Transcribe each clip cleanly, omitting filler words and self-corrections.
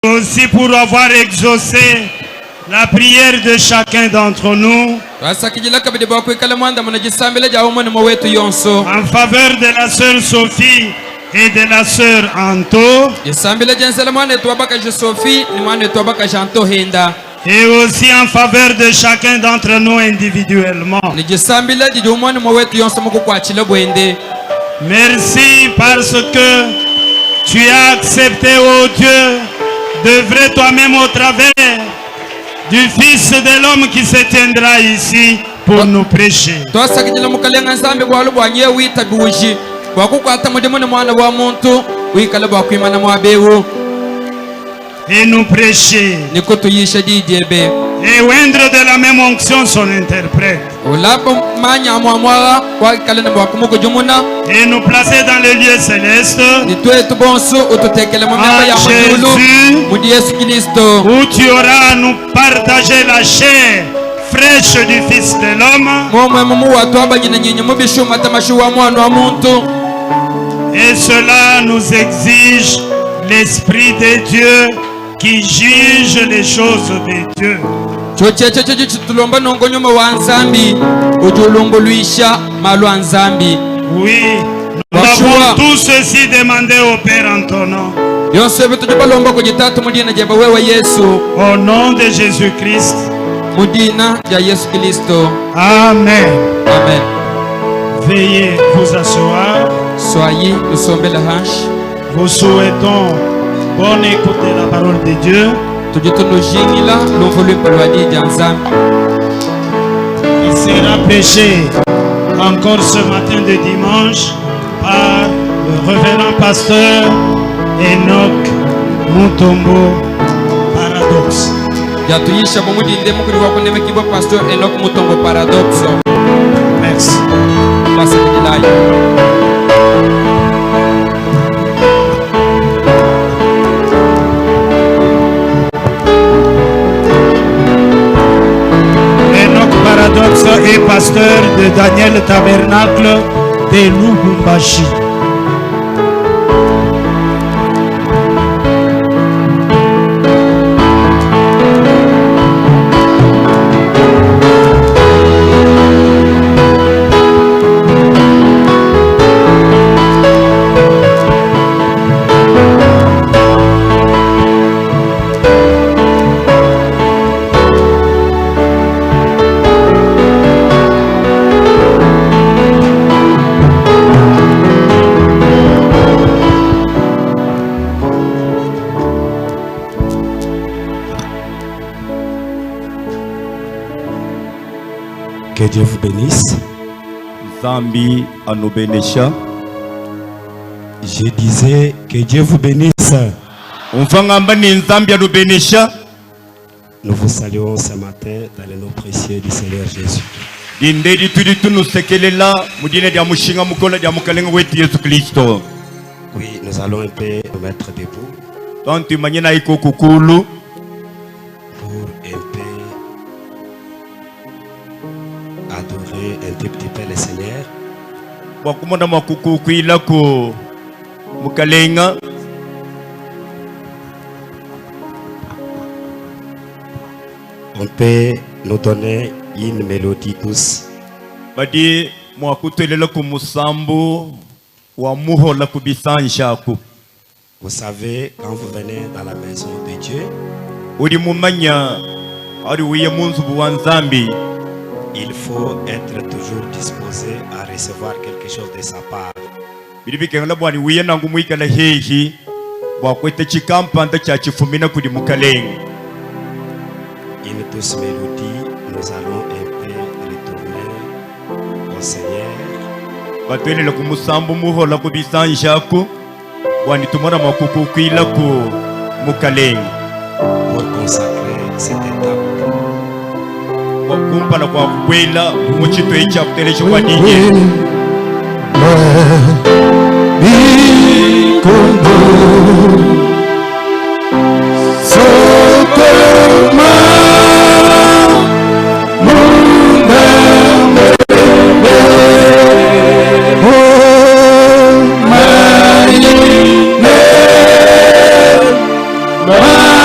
Aussi pour avoir exaucé la prière de chacun d'entre nous en faveur de la sœur Sophie et de la sœur Anto, et aussi en faveur de chacun d'entre nous individuellement. Merci parce que tu as accepté, oh Dieu, d'œuvrer toi-même au travers du Fils de l'homme qui se tiendra ici pour nous prêcher. Et nous prêcher. Et oindre de la même onction son interprète. Et nous placer dans les lieux célestes. Jésus, où tu auras à nous partager la chair fraîche du Fils de l'homme. Et cela nous exige l'Esprit de Dieu qui juge les choses de Dieu. Oui, nous avons tout ceci demandé au Père en ton nom. Au nom de Jésus-Christ. Amen. Amen. Veuillez vous asseoir. Soyez le sommet la hanche. Vous souhaitons bonne écoute de la parole de Dieu. Il sera prêché encore ce matin de dimanche par le révérend pasteur Enoch Mutombo Paradoxe. Merci. Paradoxe est pasteur de Daniel Tabernacle de Lubumbashi. Que Dieu vous bénisse. Zambi anobenesha. Je disais que Dieu vous bénisse. Nous vous saluons ce matin dans le nom précieux du Seigneur Jésus. Oui, nous allons un peu nous mettre debout pour un peu adorer un tout petit peu le Seigneur. On peut nous donner une mélodie douce. Vous savez, quand vous venez dans la maison de Dieu, il faut être toujours disposé à recevoir quelque chose de sa part. Une douce mélodie, nous allons un peu retourner au Seigneur. Pour consacrer cette étape. Oh,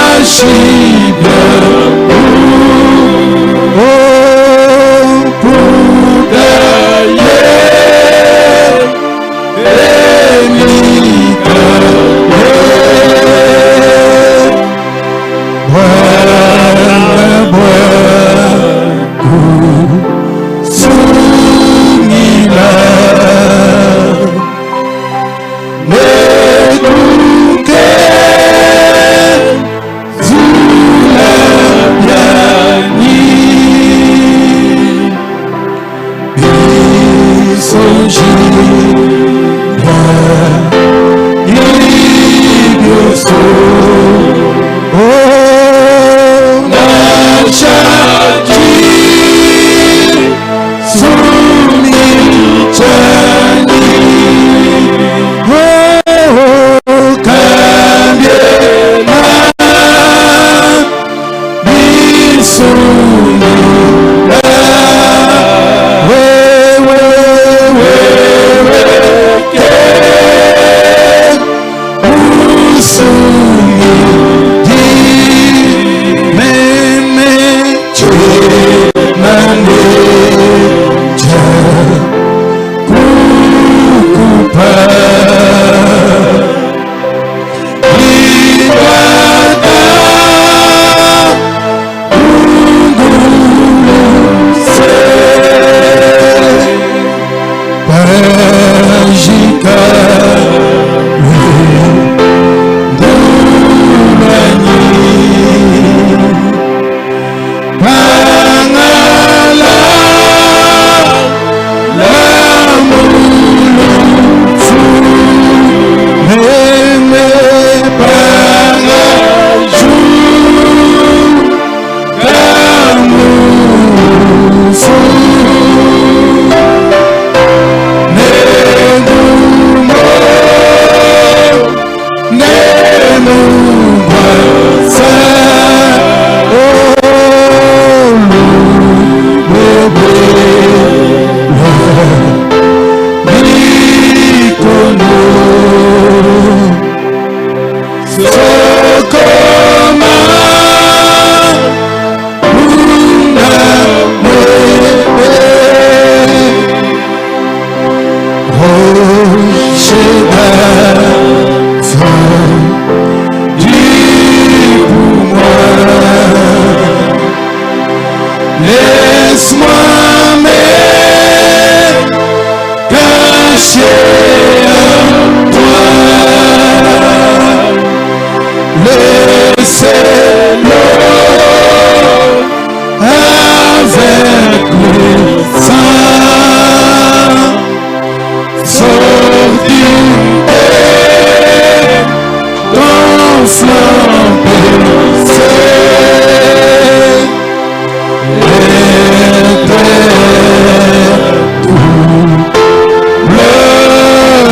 Le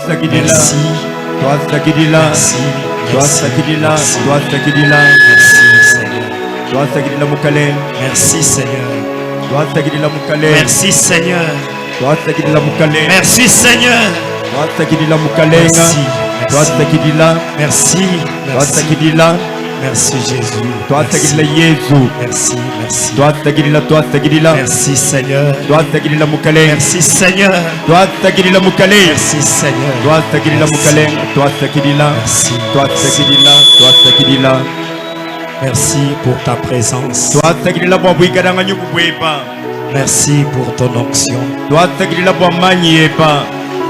twasakidila Merci. twasakidila Merci. twasakidila Merci. twasakidila Merci Seigneur. twasakidila mukale Merci Seigneur. twasakidila mukale Merci Seigneur. twasakidila mukale Merci Seigneur. twasakidila mukalenga Merci. twasakidila Merci. Merci. twasakidila Merci Jésus. twasakidila Merci. yesu Merci. Merci. twasakidila Merci Seigneur. twasakidila mukale Merci Seigneur. twasakidila mukale Merci Seigneur. twasakidila mukalenga twasakidila Merci. twasakidila Merci pour ta présence. twasakidila bwa bwigaranganya kubweba Merci pour ton onction. twasakidila bwa manyi yeba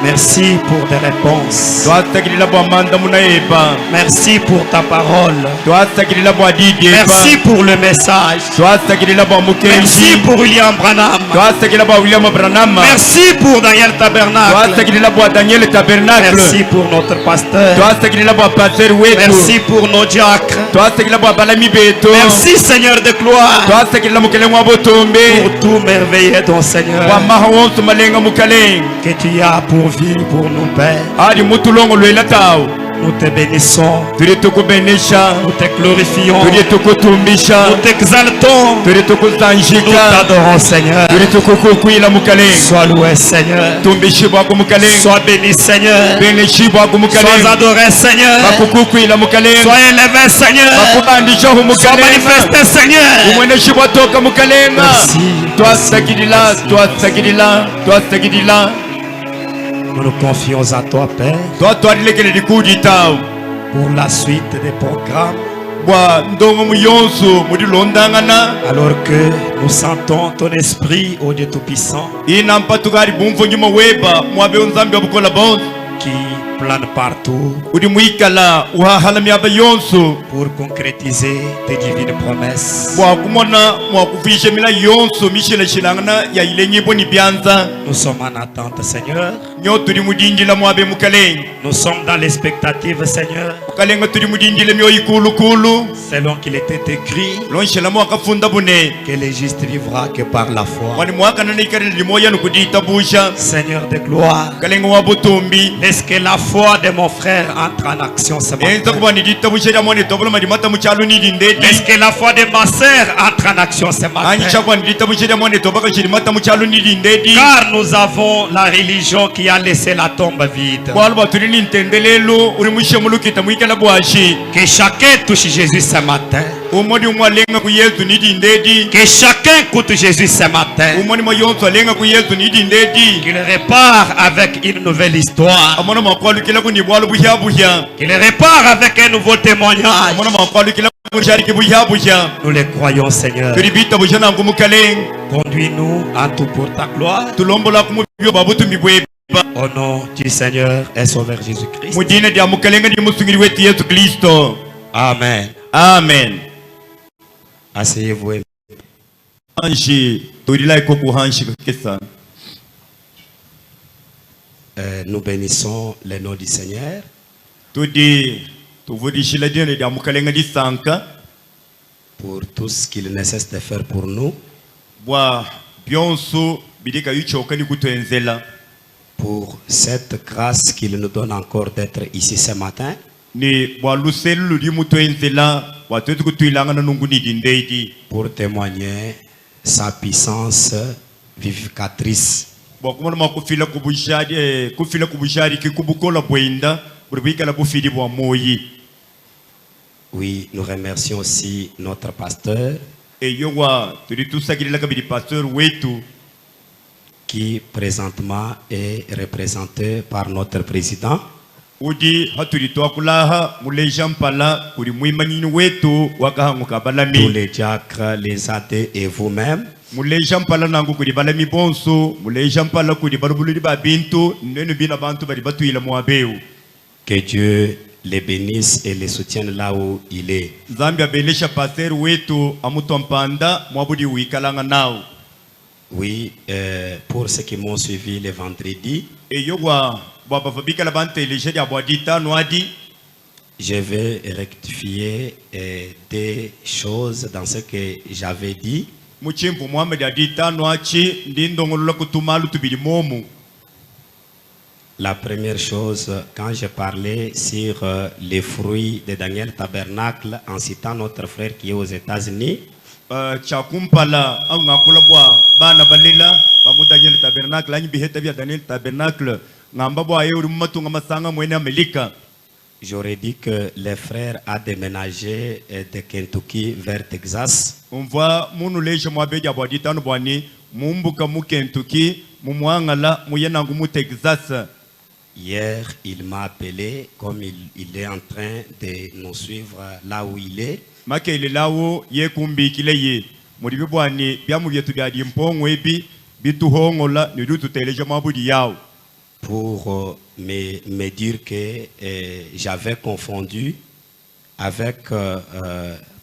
Merci pour tes réponses. twasakidila bwa manda muna yeba Merci pour ta parole. twasakidila bwa didi yeba Merci pour le message. twasakidila bwa Merci mukenji pour William Branham. twasakidila bwa William Branham Merci pour Daniel Tabernacle. twasakidila bwa Daniel Tabernacle Merci pour notre pasteur. twasakidila bwa pasteur wetu Merci pour nos diacres. twasakidila bwa balami betu Merci Seigneur de gloire twasakidila mukelenga wa botombe pour tout merveilleux ton Seigneur bwa maha wonsu malenga mukalenga que tu as pourvu pour nous, Père. ali mutulongo lwela tawo Nous te bénissons, tuli tukubenesha nous te glorifions, tuli tukutumbisha nous t'exaltons, tuli nous tukuzanjika t'adorons Seigneur. tuli tukukukwila mukalenga Sois loué Seigneur, tumbishi bwako mukalenga sois béni Seigneur, beneshi bwako sois mukalenga adoré Seigneur, bakukukwila mukalenga sois élevé Seigneur, bakubandishaho sois mukalenga manifesté Seigneur. umweneshi bwatoka mukalenga Merci. twasakidila Merci. twasakidila twasakidila Nous nous confions à toi Père twatwalilekele likudi tawo pour la suite des programmes bwa ndongo muyonso mulilondangana alors que nous sentons ton esprit au Dieu Tout-Puissant inampa tukali bumvo nyuma weba mwabe unzambi wabukola bonse qui plane partout uli mwikala uhahalamya aba yonso pour concrétiser tes divines promesses. bwakumona mwakuvisha mila yonso mishilashilangana ya ile nyibo ni byanza Nous sommes en attente Seigneur. nyo tuli mudinjila mwabe mukalenga Nous sommes dans l'expectative Seigneur. mukalenga tuli mudinjila myo ikulukulu Selon qu'il était écrit lonshela mwakafunda bune que le juste vivra que par la foi. wani mwakana nikarili limoya nukuditabusha Seigneur de gloire, kalenga wabutumbi laisse que la foi de mon frère entre en action ce enza matin. kuba niditabusha lyamone tobola malimata muchalo nidindeti Laisse que la foi de ma sœur entre en action ce matin. anjisha kuba niditabusha lyamone tobaka shilimata muchalo nidindeti Car nous avons la religion qui a laissé la tombe vide. bwalba tuli nintendelelo uri mushemulukita mwikala bwashi Que chacun touche Jésus ce matin. umoni umwe alenga ku yesu nidindeti Que chacun coûte Jésus ce matin. umoni mwa yonso alenga ku yesu nidindeti Qu'il repart avec une nouvelle histoire. amona makwalukila kuni bwalo buhyabuhya Qu'il repart avec un nouveau témoignage. amona makwalukila kushariki buhyabuhya Nous le croyons, Seigneur. tuli bitabusha nangu mukalenga Conduis-nous en tout pour ta gloire. tulombola kumubyo babutumbi bweba Au nom du Seigneur et Sauveur Jésus-Christ. mudina lya mukalenga ndi musungiri wetu yesu kristo Amen. amen Asseyez-vous. hanshi tulila iko kuhanshika kesa Nous bénissons le nom du Seigneur tudi tuvudishila dina lya mukalenga lisanka pour tout ce qu'il ne cesse de faire pour nous, bwa byonso bidika yuchoka ni kutwenzela pour cette grâce qu'il nous donne encore d'être ici ce matin. ni bwa luselu luli mutwenzela watwetu kutwilangana nungu nidindeti Pour témoigner sa puissance vivificatrice. bwa kumona makufila kubushari kikubukola bwenda buri bwikala bufili bwa moyi Oui, nous remercions aussi notre pasteur eyo wa tuli tusagilila kabili pasteur wetu qui présentement est représenté par notre président. udi hatuli twakulaha muleja mpala kuli mwimanyini wetu wakahanguka Tous balami les diacres, les athées et vous-même. muleja mpala nangu kuli balami bonso muleja mpala kuli balubululi ba bintu nenu bina bantu bali batwila mwabeu Que Dieu les bénisse et les soutienne là où il est. zambi abelesha pasteur wetu amutwampanda mwabudi wikalanga nao Oui, pour ceux qui m'ont suivi le vendredi, eyo wa bwabavabikala banteleja lya bwaditano adi je vais rectifier des choses dans ce que j'avais dit. muchimvu mwama lya ditano achi ndi ndongolola kutumalu tubili momu La première chose, quand j'ai parlé sur les fruits de Daniel Tabernacle en citant notre frère qui est aux États-Unis, chakumpala au ngakula bwa bana balila bamudanyele tabernacle anyi biheta bya Daniel tabernacle ngamba bwa yuri matunga masanga mwene Amerika. j'aurais dit que les frères a déménagé de Kentucky vers Texas. Umva munu leje mwabeja bwa ditano bwani mumbuka mu Kentucky mumwangala muyenangu mu Texas. Hier, il m'a appelé, comme il est en train de nous suivre là où il est. Makele lawo ye kumbikile ye muri bibwani byamu byetu bya dimpongo ebi bituhongola nirutu teleje mabudi yao. Pour me dire que j'avais confondu avec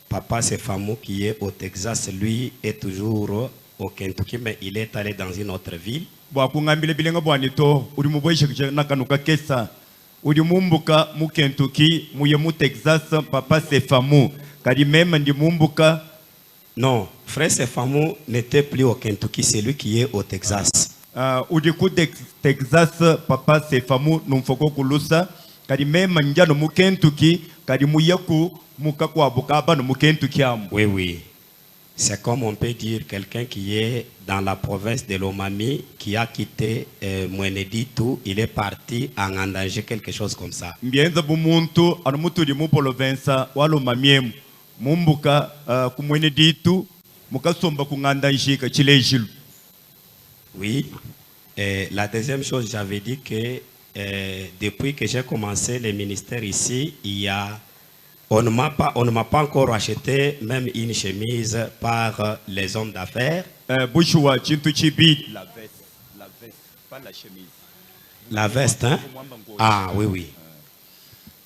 Papa Sefamou qui est au Texas. Lui est toujours au Kentucky, mais il est allé dans une autre ville. Bwa kungambile bilenga bwani to uri mubweshe nakanuka kesa uri mumbuka mu Kentucky muye mu Texas Papa Sefamou kadi même ndi mumbuka. Non, frère Sefamou n'était plus au Kentucky, c'est lui qui est au Texas. Uri ku Texas Papa Sefamou numfoko kulusa kadi même njano mu Kentucky kadi muyaku muka kwa bukaba no mu Kentucky am. Oui, oui. C'est comme on peut dire quelqu'un qui est dans la province de l'Omami, qui a quitté Mweneditu, il est parti en endanger, quelque chose comme ça. Mbienza bumuntu anumutu di mu province walo mamiemu mumbuka ku Mweneditu mukasomba kungandanje ka chilejilu. Oui. Et la deuxième chose, j'avais dit que depuis que j'ai commencé le ministère ici, on ne m'a pas encore acheté même une chemise par les hommes d'affaires. Bushua chintu chibi la veste, pas la chemise. La veste, hein? Ah, oui, oui.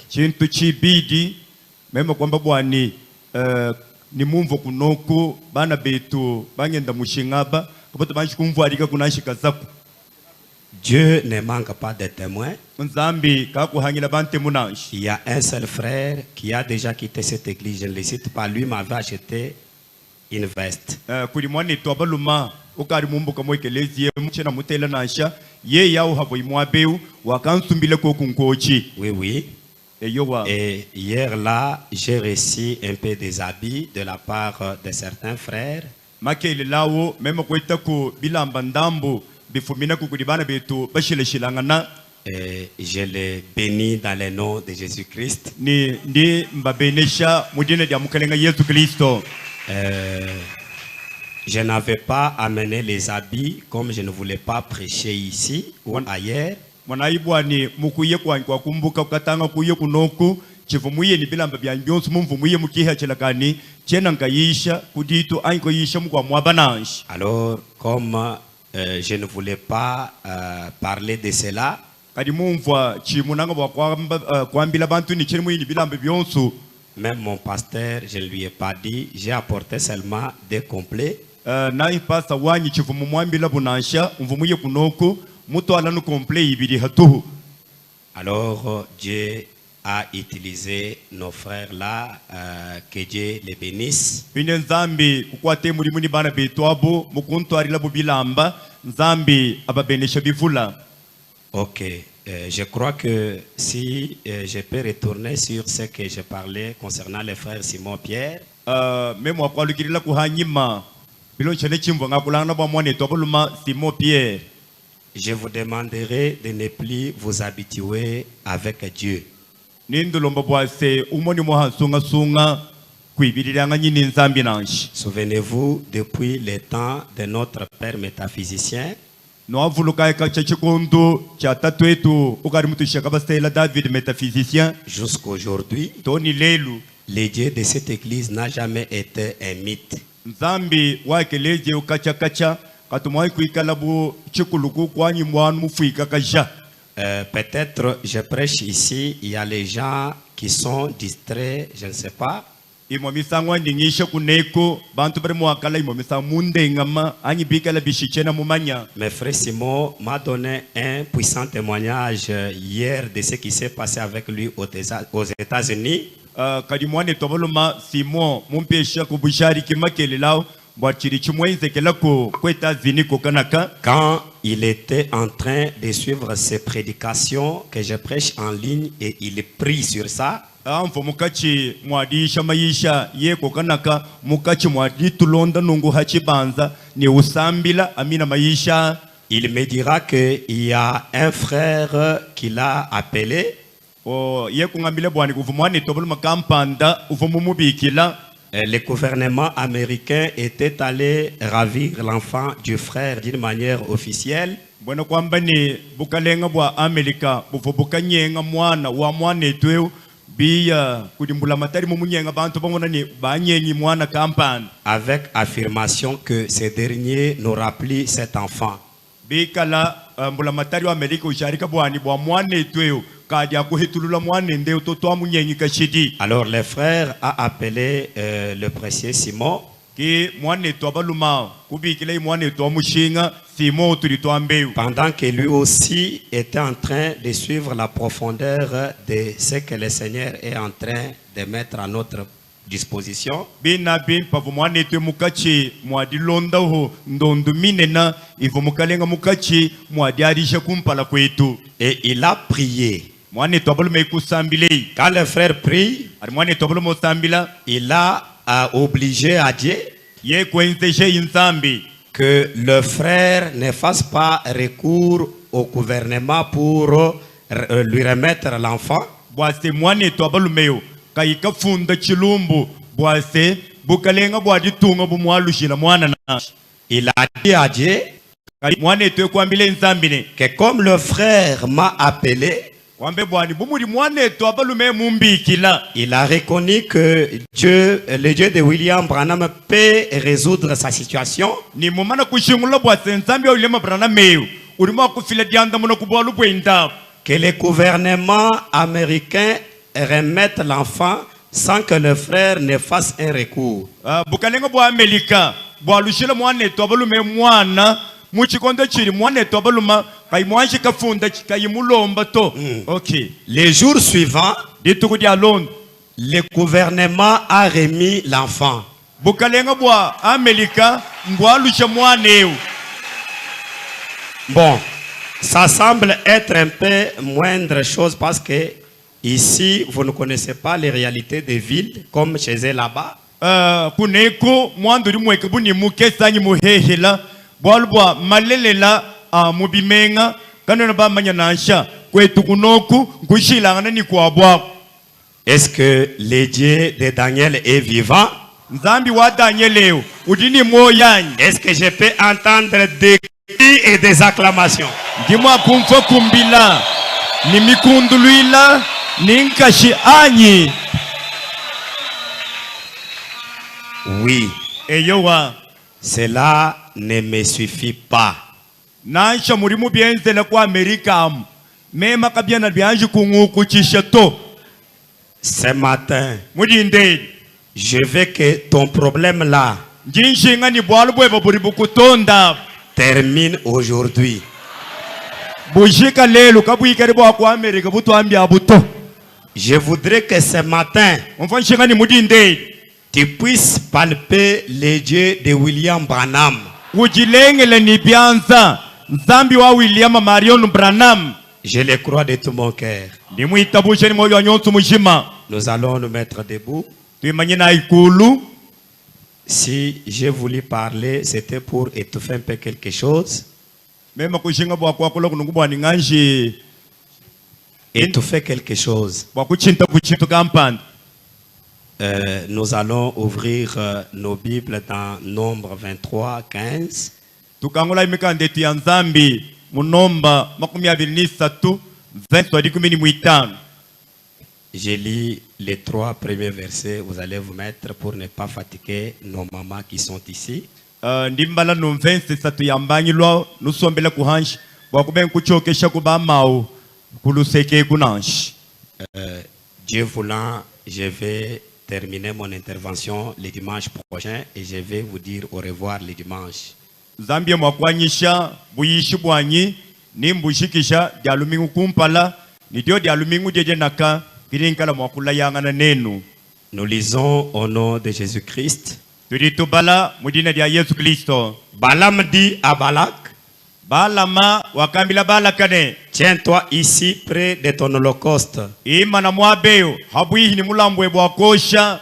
Chintu chibidi mema kwamba bwani ni mumvo kunoko bana betu bangenda mushingaba kubato banshi kumvuarika kunashika zaku. Dieu ne manque pas de témoins. Il y a un seul frère qui a déjà quitté cette église, je ne le cite pas, lui m'avait acheté une veste. Oui, oui. Et hier là, j'ai reçu un peu des habits de la part de certains frères. Et je les bénis dans le nom de Jésus-Christ. Je n'avais pas amené les habits comme je ne voulais pas prêcher ici ou ailleurs. Alors, comme je ne voulais pas parler de cela, même mon pasteur, je ne lui ai pas dit, j'ai apporté seulement des complets. Alors Dieu a utilisé nos frères là, que Dieu les bénisse. Ok, je crois que si je peux retourner sur ce que je parlais concernant les frères Simon Pierre. Je vous demanderai de ne plus vous habituer avec Dieu. Souvenez-vous, depuis le temps de notre père métaphysicien, jusqu'à aujourd'hui, le Dieu de cette église n'a jamais été un mythe. Peut-être je prêche ici, il y a les gens qui sont distraits, je ne sais pas. Mais frère Simon m'a donné un puissant témoignage hier de ce qui s'est passé avec lui aux États-Unis. Quand il était en train de suivre ces prédications que je prêche en ligne et il prie sur ça. amvo mukachi mwadisha maisha yeko kanaka mukachi mwadi tulonda nungu hachibanza ni usambila amina maisha. Il me dira qu'il y a un frère qui l'a appelé. Yeko ngambile bwani kuvumwani tobulu makampanda uvumumubikila. Le gouvernement américain était allé ravir l'enfant du frère d'une manière officielle. Bwana kwamba ni bukalenga bwa Amerika buvubukanyenga mwana wa mwana etweu biya kudimbula matari mumunyenga bantu bamona ni banyenyi mwana kampani. Avec affirmation que ce dernier n'aura plus cet enfant. Bikala mbula matari wa Amerika usharika bwani bwa mwana etweu. Alors le frère a appelé le précieux Simon. Pendant que lui aussi était en train de suivre la profondeur de ce que le Seigneur est en train de mettre à notre disposition. Et il a prié. Quand le frère prie, il a obligé à Dieu que le frère ne fasse pas recours au gouvernement pour lui remettre l'enfant. Il a dit à Dieu que comme le frère m'a appelé, il a reconnu que Dieu, le Dieu de William Branham peut résoudre sa situation. Que le gouvernement américain remette l'enfant sans que le frère ne fasse un recours. Les jours suivants, le gouvernement a remis l'enfant. Bon, ça semble être un peu moindre chose parce que ici, vous ne connaissez pas les réalités des villes comme chez eux là-bas. Est-ce que le Dieu de Daniel est vivant? Est-ce que je peux entendre des cris et des acclamations? Oui. Cela ne me suffit pas. Ce matin, je veux que ton problème là termine aujourd'hui. Je voudrais que ce matin, tu puisses palper les dieux de William Branham. Je le crois de tout mon cœur. Nous allons nous mettre debout. Si j'ai voulu parler, c'était pour étouffer un peu quelque chose. Étouffer quelque chose. Nous allons ouvrir nos Bibles dans Nombre 23, 15. J'ai lu les 3 premiers versets. Vous allez vous mettre pour ne pas fatiguer nos mamans qui sont ici. Dieu voulant, je vais terminer mon intervention le dimanche prochain et je vais vous dire au revoir le dimanche. Nous lisons au nom de Jésus-Christ. Balaam dit à Balak, balama wakambila balakane tiens-toi ici près de ton holocauste imana mwabeyo habwihi ni mulambwe bwakosha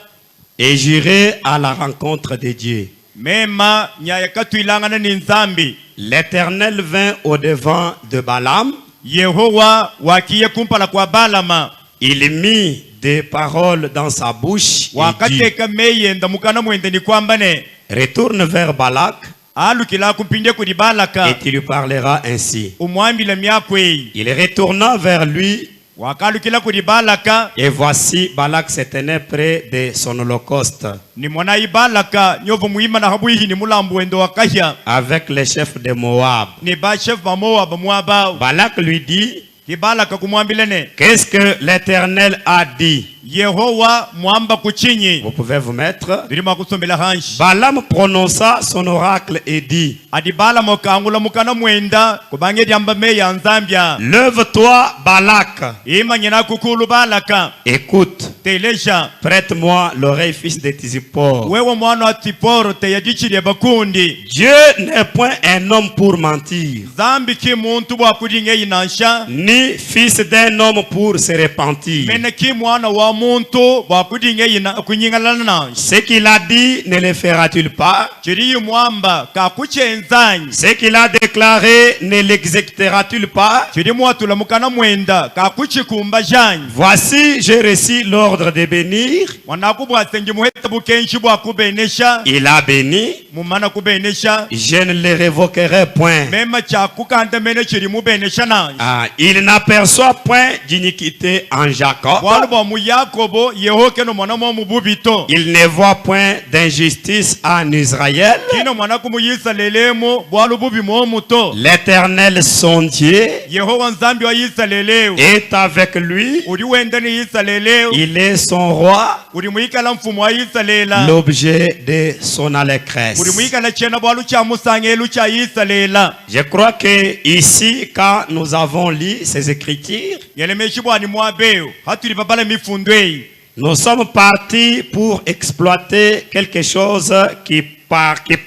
et j'irai à la rencontre de Dieu. mema nyayakatuilangana ni nzambi. L'Éternel vint au devant de Balaam. Yehowa wakiye kumpala kwa balama. Il mit des paroles dans sa bouche et dit, wakateka meyenda mukana mwende ni kwambane retourne vers Balak alukila kumpinde kuri balaka et tu lui parleras ainsi. umwambile myakwe. Il retourna vers lui wakalukila kuri balaka et voici Balak se tenait près de son holocauste ni mwana ibalaka nyovo muima na habwihi ni mulambu wendo wakahya avec les chefs de Moab. ni ba chef ba Moab mwaba. Balak lui dit, Kibalaka kumwambilene qu'est-ce que l'Éternel a dit? Yehowa mwamba kuchinyi. Vous pouvez vous mettre. Dirima kusombela hanshi. Balaam prononça son oracle et dit, Adi Balaam kangula mukana mwenda kubange diamba meya nzambia. lève-toi Balak, Ima nyena kukulu Balaka. écoute, Teleja. prête-moi l'oreille fils de Tizipor. Wewe mwana wa Tiporo teyajichiri bakundi. Dieu n'est point un homme pour mentir, Zambi ki muntu bwa kudinge inansha. ni fils d'un homme pour se repentir. Mene ki mwana wa muntu bwa kudinge ina kunyingalana nansha. Ce qu'il a dit ne le fera-t-il pas? Chiri mwamba kakuchenzanyi. Ce qu'il a déclaré ne l'exécutera-t-il pas? Chiri mwatula mukana mwenda kakuchikumba janyi. Voici, j'ai reçu l'ordre de bénir. Wanakubwa sengi muheta bukenshi bwa kubenesha. Il a béni, Mumana kubenesha. je ne le révoquerai point. Mema chakukanda mene chiri mubenesha nanshi. Ah, il n'aperçoit point d'iniquité en Jacob. Waluba mu Yakobo yehoke no mwana mu bubito. Il ne voit point d'injustice en Israël. Kino mwana kumuyisa lelemo bwalububi mu muto. L'Éternel son Dieu Yehowa nzambi wa yisa leleo. est avec lui. Uri wenda ni yisa leleo. Il est son roi, Uri muikala mfumu wa yisa lela. l'objet de son allégresse. Uri muikala chena bwalu cha musangelu cha yisa lela. Je crois que ici, quand nous avons lu ces écritures, Yelemeshi bwani mwabeo. Haturi babala mifundwei. nous sommes partis pour exploiter quelque chose qui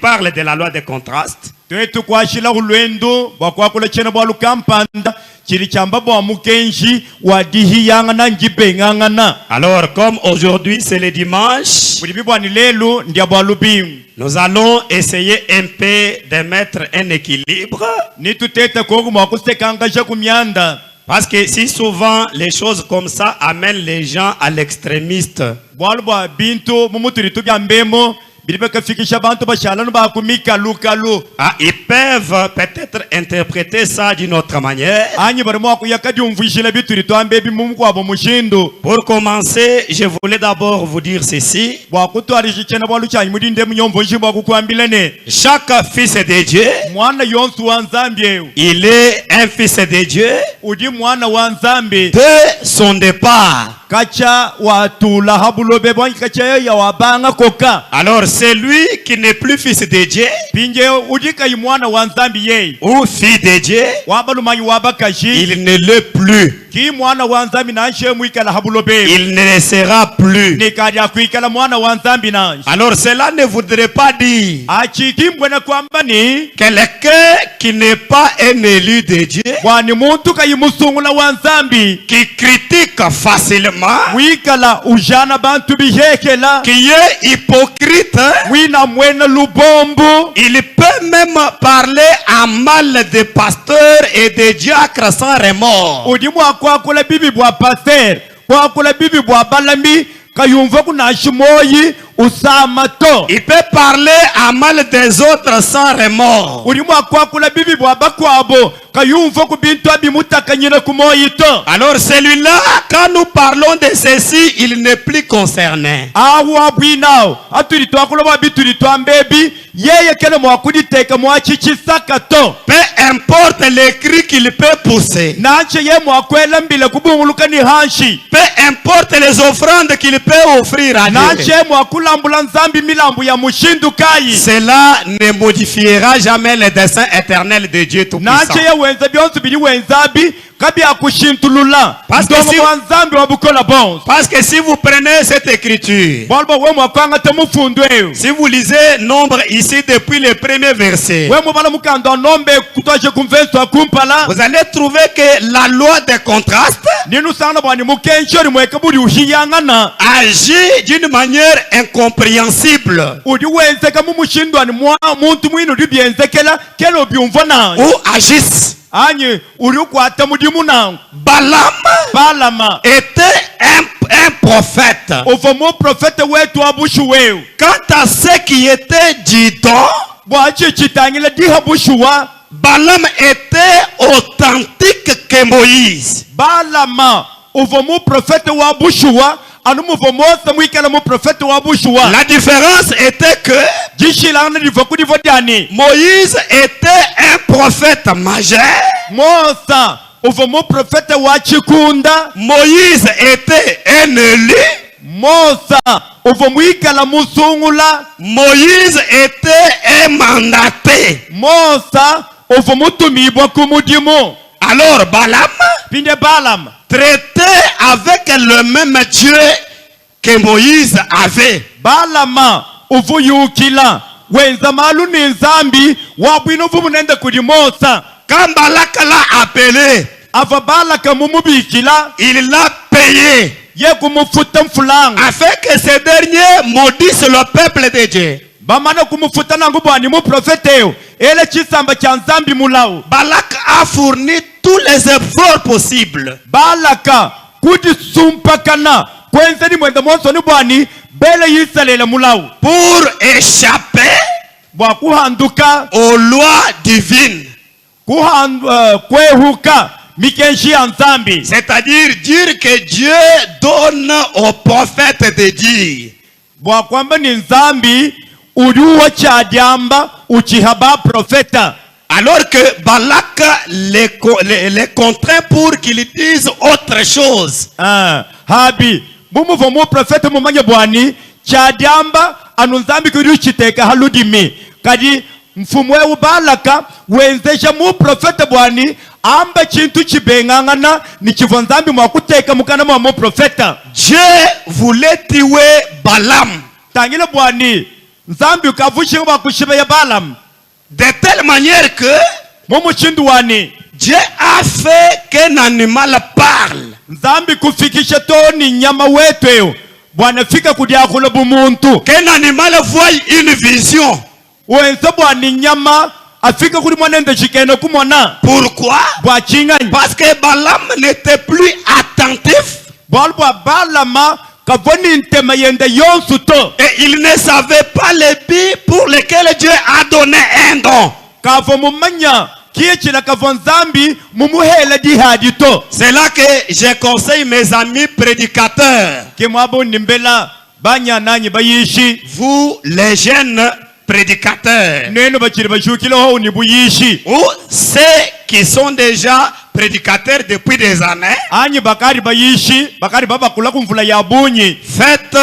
parle de la loi des contrastes. Twetu kwa shila ulwendo kwa kula chena bwalu kampanda chiri chamba bwa mukenshi wadihi yangana njibe ngangana. Alors, comme aujourd'hui c'est le dimanche, Buri bibwani lelo ndia bwalu bingu. nous allons essayer un peu de mettre un équilibre. Ni tutete kogu mwakusekangasha kumyanda. Parce que si souvent les choses comme ça amènent les gens à l'extrémiste, Bwalu bwa bintu mumuturitu bya mbemo biribe kafikisha bantu bashalano bakumika lukalu. ils peuvent peut-être interpréter ça d'une autre manière. Anyi barimo akuyakadi umvishile bituritu ambebi mumkwabo mushindo. Pour commencer, je voulais d'abord vous dire ceci. Bwakutwarishi chena bwalu chanyi mudinde munyomvo nshimbo akukwambilene. Chaque fils de Dieu, Mwana yonsu wa nzambi. il est un fils de Dieu Udi mwana wa nzambi. de son départ. Kacha watula habulobe bwanyi kacha ya wabanga koka. Alors celui qui n'est plus fils de Dieu Pinje udika imwana wa nzambi yei. ou fille de Dieu, Wabalumanyi wabakashi. il ne l'est plus. Ki mwana wa nzambi nanshe mwikala habulobe. Il ne le sera plus. Nikadi akuikala mwana wa nzambi nanshe. Alors cela ne voudrait pas dire Achikimbwe na kwamba ni quelqu'un qui n'est pas un élu de Dieu, wani muntu kayimusungula wa nzambi. qui critique facilement, Wikala ujana bantu bihekela. qui est hypocrite, Wina mwena lubombo. il peut même parler en mal des pasteurs et des diacres sans remords. Udimu akwakula bibi bwa pasteur. Kwakula bibi bwa balami. Kayumva kunashimoyi usamato. Il peut parler en mal des autres sans remords. Udimu akwakula bibi bwa bakwabo. Kayumva kubintu abimutakanyira kumoyito. Alors celui-là, quand nous parlons de ceci, il n'est plus concerné. Awa bwinao. Aturi twakula bwa bituri twambebi. Yeye kele mwakuditeka mwachichisaka to. Peu importe les cris qu'il peut pousser. Nache ye mwakwela mbile kubunguluka ni hanshi. Peu importe les offrandes qu'il peut offrir à Dieu. Nache mwakula kulambula nzambi milambu ya mushindu kai. Cela ne modifiera jamais le dessein éternel de Dieu Tout-Puissant. Nache ya wenza byonse biri wenzabi kabi akushintulula. Parce que si- nzambi wabukola bon. Parce que si vous prenez cette écriture, Bolbo we mwakwanga temufundwe. si vous lisez Nombre ici depuis le premier verset, We mubala mukando nombe kutoje kumvenso akumpala. vous allez trouver que la loi des contrastes Ninu sana bwani mukenshori mwekaburi ushiyangana. agit d'une manière incompréhensible Udi wenzeka mumushindu mwa muntu mwinu dibyenzekela kelo byumvona. ou agissent. Anye uri ukwata mudimu nangu. Balaam Balama. était un prophète. Uvomo profete wetu abushu weu. Quant à ce qui était Didon, Bwachi chitangile diha bushuwa. Balaam était authentique que Moïse. Balama. Uvomo profete wa bushuwa. Anu muvomo samwikala mu profete wa bushuwa. La différence était que Jishilana divoku divodiani. Moïse était un prophète majeur. Mosa. Uvomo profete wa chikunda. Moïse était un élu. Mosa. Uvomwikala musungula. Moïse était un mandaté. Mosa. Uvomutumibwa kumudimu. Alors Balaam Pinde Balam. traitait avec le même Dieu que Moïse avait. Balama uvuyukila wenza malu ni nzambi wabwino vumunende kudi Mosa. Quand Balak l'a appelé, Ava Balaka mumubikila il l'a payé ye kumufuta mfulanga. afin que ces derniers maudissent le peuple de Dieu. Bamana kumufuta nangu bwani mu profeteo ele chisamba cha nzambi mulau. Balak a fourni tous les efforts possibles Balaka kudi sumpakana kwenza ni mwenda monso ni bwani bele yisalela mulau pour échapper bwa kuhanduka aux lois divines. kwehuka mikenshi ya nzambi. C'est-à-dire dire que Dieu donne aux prophètes de dire. Bwa kwamba ni nzambi uliuwa chadyamba uchihaba profeta. Alors que Balak les contraint pour qu'ils disent autre chose. Habi bumuvo mu profeta mumanye bwani chadyamba anu nzambi kuliuchiteka haludimi kadi mfumwe ubalaka wenzesha mu profeta bwani amba chintu chibengangana ni chivo nzambi mwakuteka mukana mwa mu profeta. Dieu voulait tuer Balaam Tangile bwani nzambi ukavushi bakushiba ya Balaam de telle manière que mumuchindu wani Dieu a fait qu'un animal parle. nzambi kufikisha toni nyama wetu bwana fika kudiakula bumuntu Qu'un animal voit une vision. wenza bwani nyama afika kuli mwanende chikeno kumona. Pourquoi? Bwa chingani Parce que Balaam n'était plus attentif bwa Balama kavoni ntema yende yonsu to et il ne savait pas les buts pour lesquels Dieu a donné un don. kavo mumanya kiechila kavo nzambi mumuhela dihadi to. C'est là que je conseille mes amis prédicateurs, Kimwabo nimbela banya nanyi bayishi vous les jeunes prédicateurs, neno bachiri bashukile ho ni buyishi ou ceux qui sont déjà prédicateurs depuis des années. anyi bakari bayishi bakari baba kula kumvula ya bunyi. Faites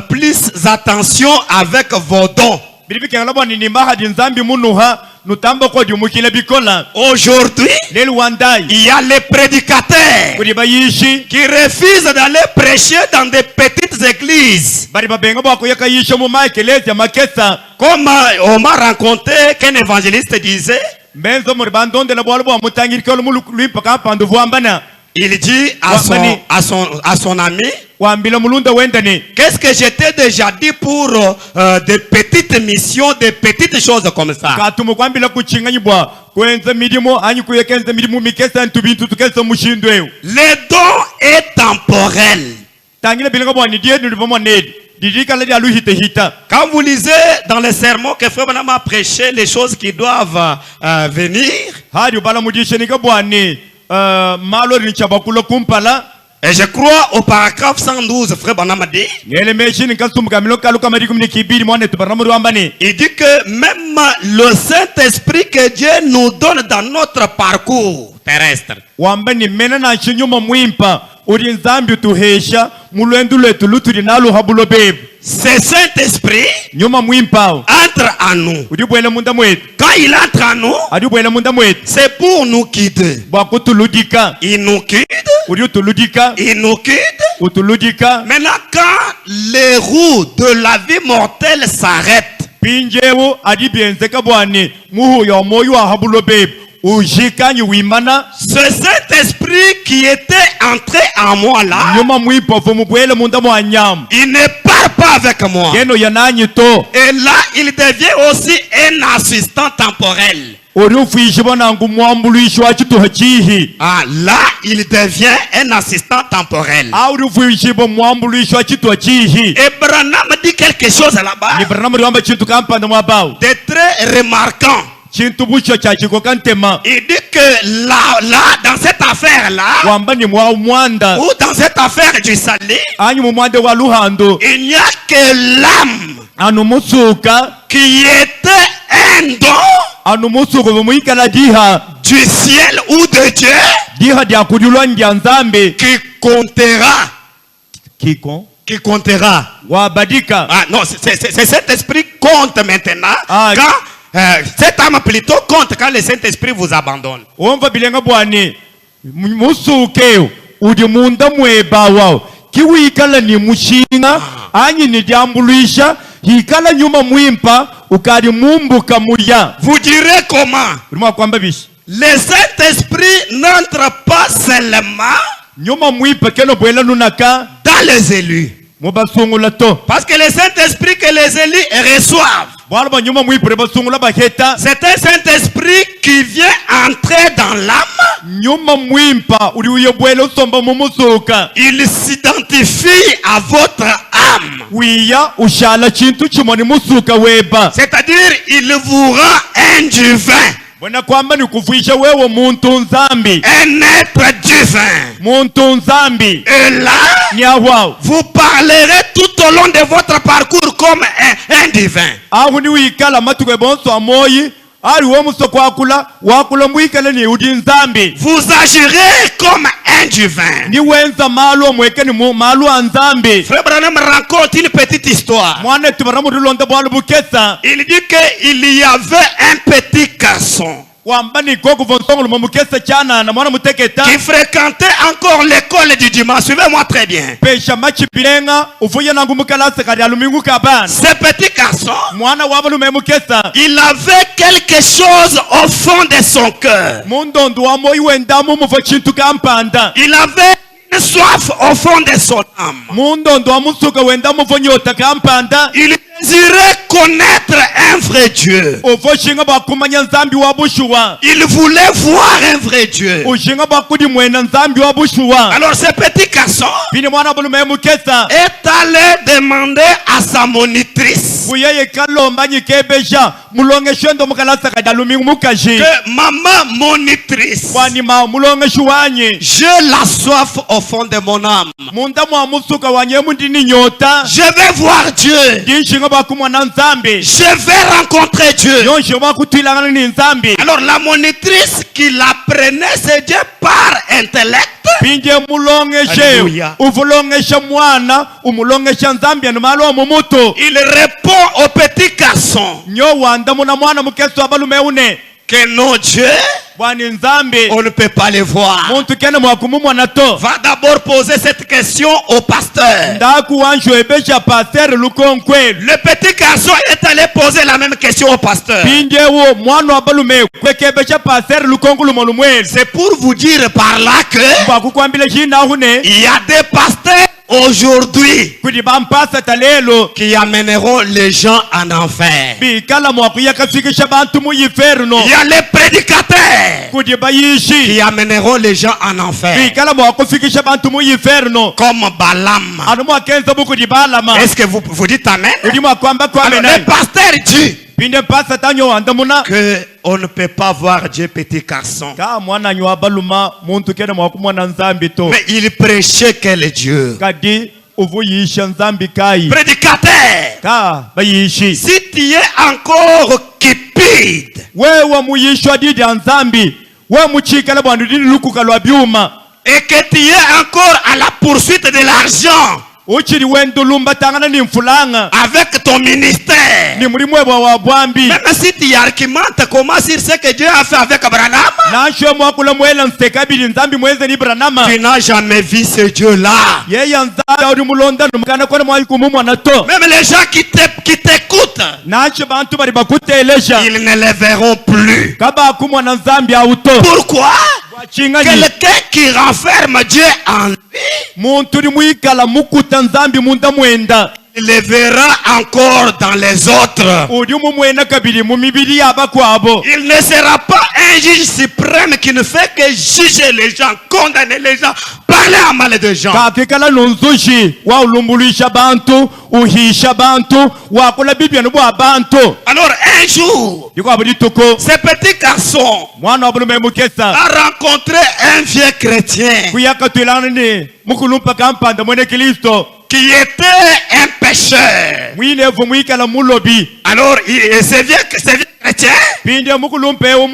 plus attention avec vos dons. Bilibi kengala bwani ni mahadi nzambi munuha nutambo ko diumukile bikola. Aujourd'hui, Lelu wandai il y a les prédicateurs kuri bayishi qui refusent d'aller prêcher dans des petites églises. bari babenga bwako yakayisha mu maekelezi ya makesa. Comme on m'a raconté qu'un évangéliste disait, Benzo muri bandonde la bwalo bwa mutangiri ko lumpa ka pandu vwambana. il dit à son ami, Wambila mulunda wendani. qu'est-ce que je t'ai déjà dit pour des petites missions, des petites choses comme ça. Katumu kwambila kuchinganyi bwa kwenza midimo anyi kuyekenza midimu mikesa ntubintu tukesa mushindwe. Le don est temporel. Tangile bilinga bwa ni die nulivamo nedi. Didika la dia luhite hita. Quand vous lisez dans les sermons que Frère Branham a prêché les choses qui doivent venir, Hadi ubala mudishe nika bwa ni malo ni chabakula kumpala. et je crois au paragraphe 112, Frère Branham dit, Ngele meshi nikasumbuka miloka luka marikum ni kibiri mwane tubaramu wambani. il dit que même le Saint-Esprit que Dieu nous donne dans notre parcours terrestre, Wambani mena na chinyuma mwimpa uri nzambi tuhesha mulwendu lwetu lutuli nalu habulo bebu ce Saint-Esprit nyuma mwimpao entre en nous. udibwele munda mwetu Quand il entre en nous, adibwele munda mwetu c'est pour nous guider. bwakutuludika Il nous guide, udi utuludika il nous guide. utuludika Maintenant, quand les roues de la vie mortelle s'arrêtent, pinjewu adibyenzeka bwani muhuyo moyo wa habulo bebu ujikanyi wimana ce Saint-Esprit qui était entré en moi là, nyuma mwipofu mubwele munda mwa nyama il ne part pas avec moi. yeno yananyi to Et là, il devient aussi un assistant temporel. uri ufuyishibwa nangu mwambuluishi wa chituha chihi Ah, là, il devient un assistant temporel. uri ufuyishibwa mwambuluishi wa chituha chihi Et Branham dit quelque chose là-bas ni Branham riwamba chintu kampanda mwabao de très remarquant. chintu bucho cha chiko kantema Il dit que là, dans cette affaire-là, wamba ni mwa mwanda ou dans cette affaire du salut, anyi mumwande wa luhando il n'y a que l'âme anu musuka qui était un don anu musuka bumuikala diha du ciel ou de Dieu diha dia kudulwa ndya nzambe qui comptera. kiko Qui comptera. wabadika Ah non, c'est cet esprit compte maintenant. Ah, Quand cette âme plutôt compte quand le Saint-Esprit vous abandonne. womva bilenga bwani musukeo udi munda mwebawao kiwikala ni mushinga anyi ni diambuluisha hikala nyuma mwimpa ukali mumbuka mulya Vous direz comment? ulima kwamba bishi Le Saint-Esprit n'entre pas seulement nyuma mwimpa keno bwela nunaka dans les élus. mubasungula to Parce que le Saint-Esprit que les élus reçoivent, bwala ba nyuma mwipure basungula baheta c'est un Saint-Esprit qui vient entrer dans l'âme. nyuma mwimpa uli uyo bwela usomba mumusuka Il s'identifie à votre âme. wiya ushala chintu chimoni musuka weba C'est-à-dire, il vous rend un divin, bona kwamba ni kufuisha wewe muntu nzambi un être divin. muntu nzambi Et là, ni ahwao vous parlerez tout au long de votre parcours comme un divin. ahu ni wikala matuke bonso amoyi ali wo musoko wakula mwikala ni udi nzambi Vous agirez comme un divin. ni wenza malu omweke ni malu a nzambi Frère Branham raconte une petite histoire. mwana tibaramu rilonda bwalu bukesa Il dit qu'il y avait un petit garçon wamba ni gogo vonsongolo mumukesa chana na mwana muteketa qui fréquentait encore l'école du dimanche. Suivez-moi très bien. pesha machipilenga ufuye nangu mukalase kali alumingu kabana Ce petit garçon, mwana waba mukesa il avait quelque chose au fond de son cœur. mundondo wa moyi wendamu mufa chintu kampanda Il avait une soif au fond de son âme. mundondo wa musuka wendamu mufa nyota kampanda Il désirait connaître un vrai Dieu. ufo shinga bakumanya nzambi wa bushuwa Il voulait voir un vrai Dieu. ushinga bakudi mwena nzambi wa bushuwa Alors ce petit garçon pini mwana bulume mukesa est allé demander à sa monitrice kuyeye kalomba nyikebesha mulongeshe ndo mukalasa kadalumingu mukaji que maman monitrice, wanima mulongeshe wanyi j'ai la soif au fond de mon âme. munda mwa musuka wanye mundini nyota Je vais voir Dieu. dinshinga bakumwana nzambi Je vais rencontrer Dieu. yonshinga bakutwilangana ni nzambi Alors la monitrice qui l'apprenait, c'est Dieu par intellect. pinje mulongeshe Alléluia. uvulongeshe mwana umulongeshe nzambi animalo wa mumuto Il répond au petit garçon nyo wanda muna mwana mukesu abalume une que non, Dieu, bwani nzambi on ne peut pas le voir. muntu kene mwakumu mwana to Va d'abord poser cette question au pasteur. ndaku wanju ebesha pasteur lukonkwelu Le petit garçon est allé poser la même question au pasteur. pinje wo mwana wabalume kwekebesha pasteur lukonkulu molumwelu C'est pour vous dire par là que bwakukwambile shina hune il y a des pasteurs aujourd'hui kuti bampasa talelo qui amèneront les gens en enfer. bikala mwakuyakafikisha bantu muyiferuno Il y a les prédicateurs kuti bayishi qui amèneront les gens en enfer. bikala mwakufikisha bantu muyiferuno Comme Balaam. anu mwakenza bukuti balama Est-ce que vous dites amen? kuti mwakwamba Alors le kwamena pasteur dit pinde mpasa tanyo wanda muna que on ne peut pas voir Dieu petit garçon. ka mwana nyo abaluma muntu kene mwakumwana nzambi to Mais il prêchait quel Dieu? kadi uvuyisha nzambi kai Prédicateur, ka bayishi si tu es encore cupide wewe muyishwa didi ya nzambi we muchikala bwandu didi lukuka lwa byuma et que tu es encore à la poursuite de l'argent uchiri wendo lumba tangana ni mfulanga avec ton ministère. ni mulimwe wa bwambi Même si tu argumentes comment sur ce que Dieu a fait avec Abraham, na shwe mwakula mwela nsekabili nzambi mweze ni Branham tu n'as jamais vu ce Dieu-là. yeye nzambi uri mulonda numkana kona mwalikumu mwanato Même les gens qui t'écoutent, nacho bantu bari bakutelesha ils ne les verront plus. kaba kumwana nzambi auto Pourquoi? wachingani Quelqu'un qui renferme Dieu en lui, muntu uri mwikala mukuta nzambi munda mwenda il le verra encore dans les autres. uri mumwena kabiri mu mibiri yaba kwabo Il ne sera pas un juge suprême qui ne fait que juger les gens, condamner les gens, parler en mal de gens. kakekala nonzushi wa ulumbuluisha bantu uhisha bantu wakola bibyano bwa bantu Alors un jour, diko buli tuko ce petit garçon mwana obulume mukesa a rencontré un vieux chrétien kuyaka twilani mukulumpa kampanda mwene Kristo qui était un pécheur. mwinevu mwikala mulobi Alors ce vieux chrétien pinde mukulumpewu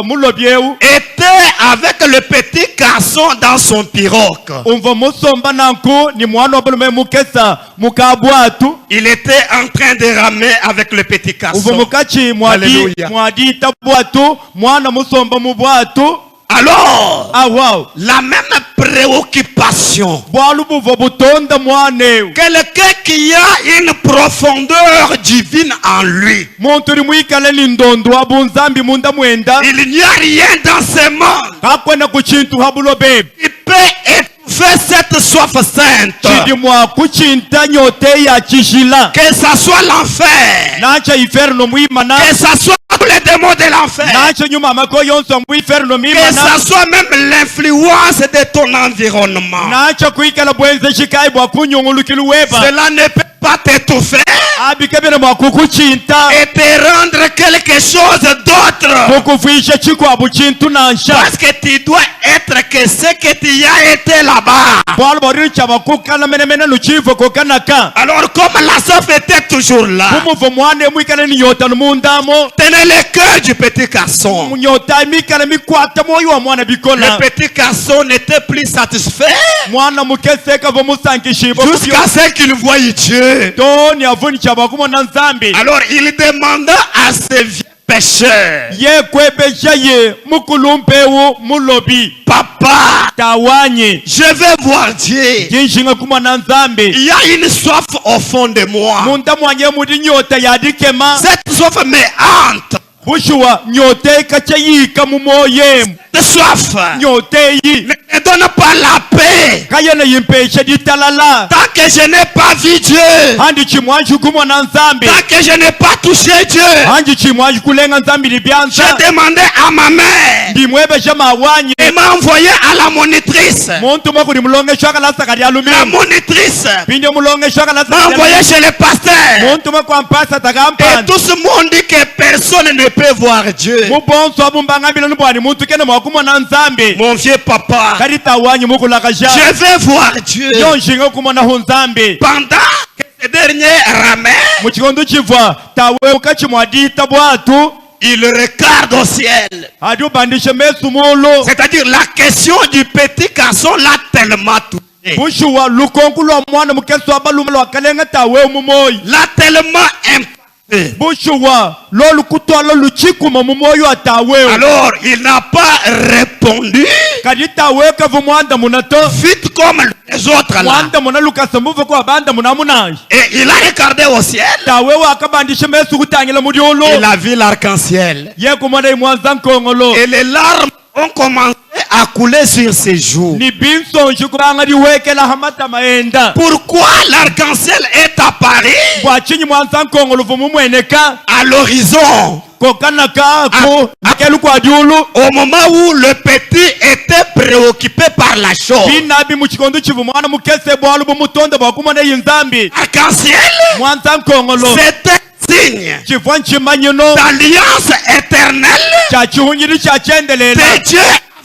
mulobyewu était avec le petit garçon dans son pirogue. umva musomba nanku ni mwana obulume mukesa mukabwatu Il était en train de ramer avec le petit umva garçon. mukachi Alléluia. mwadi tabwatu mwana musomba mubwatu Alors, wow la même préoccupation. bwalu buva butonda mwanewu Quelqu'un qui a une profondeur divine en lui. muntu uri mwikala ni ndondo wa bunzambi munda mwenda Il n'y a rien dans ce monde kakwena ku chintu habulobe qui peut étouffer cette soif sainte. chidi mwa kuchinta nyote ya chishila Que ça soit l'enfer, nacha iferno mwimana que ça soit tous les démons de l'enfer, nacha nyuma amako yonso mwiferno que mwimana ça soit même l'influence de ton environnement. nacha kuikala bwenze shikai bwa kunyungulukilu weba Cela ne peut pas t'étouffer abikabira mwa kukuchinta et te rendre quelque chose d'autre. kukufuisha chikwabu chintu nansha Parce que tu dois être que ce que tu as été là-bas. bwalu boriri chaba kukana menemene nuchivo kukanaka Alors comme la soif était toujours là, kumuvo mwane mwikala ni nyota numundamo tenez le cœur du petit garçon. nyota mikala mikwata moyo wa mwana Le bikola petit garçon n'était plus satisfait mwana mukeseka vo musankishibo jusqu'à ce qu'il voie Dieu. toni avuni chaba kumona nzambi Alors il demanda à ce vieux pécheur, ye kwebesha ye mukulumpewu mulobi papa, tawanyi je vais voir Dieu. jinshinga kumona nzambi Il y a une soif au fond de moi. munda mwanye mudi nyota yadikema Cette soif me hante. bushuwa nyote ikachayika mumoyemu Cette soif nyote yi ne me donne pas la paix. kayena yimpesha ditalala Tant que je n'ai pas vu Dieu, handi chimwanju kumona nzambi tant que je n'ai pas touché Dieu, handi chimwanju kulenga nzambi libyanza j'ai demandé à ma mère. ndimwebesha mawanyi Elle m'a envoyé à la monitrice. muntu mwakuli mulongesha kalasaka lya La lumimu monitrice pinde mulongesha m'a kalasaka envoyé chez le pasteur. muntu mwakwambasa Et takampani tout ce monde dit que personne ne peut voir Dieu. mubonso abumbangambila nubwani muntu kene mwakumona nzambi Mon vieux papa, kali tawanyi mukulakasha je vais voir Dieu. yonshinga okumonaho nzambi Pendant que ce dernier ramait, muchikondo chivwa tawe ukachimwadita bwatu il regarde au ciel. adi ubandishe mesu mulo C'est-à-dire la question du petit garçon l'a tellement touché. bushuwa lukonku lwa mwana mukesu abalume lwakalenga tawe mumoyi L'a tellement impacté. bushuwa lolukutwala luchikuma mumoyo atawewu Alors il n'a pas répondu kadi tawe kavu mwanda munato vite comme les autres là. mwanda muna lukasambuve kwa banda muna munaji Et il a regardé au ciel. tawewu akabandishe mesu kutangila mudiolo Il a vu l'arc-en-ciel. ye kumona imwanza nkongolo Et les larmes ont commencé à couler sur ses joues. ni binsonji kubanga liwekela hamata maenda Pourquoi l'arc-en-ciel est apparu bwachinyi mwanza nkongolo vumumweneka à l'horizon kokana kako akelu kwa diulu au moment où le petit était préoccupé par la chose? binabi muchikondo chivu mwana mukese bwalu bumutonda bwakumona yinzambi Arc-en-ciel, mwanza nkongolo c'était signe chivwa nchimanyino d'alliance éternelle cha chihunyiri cha chendelela de Dieu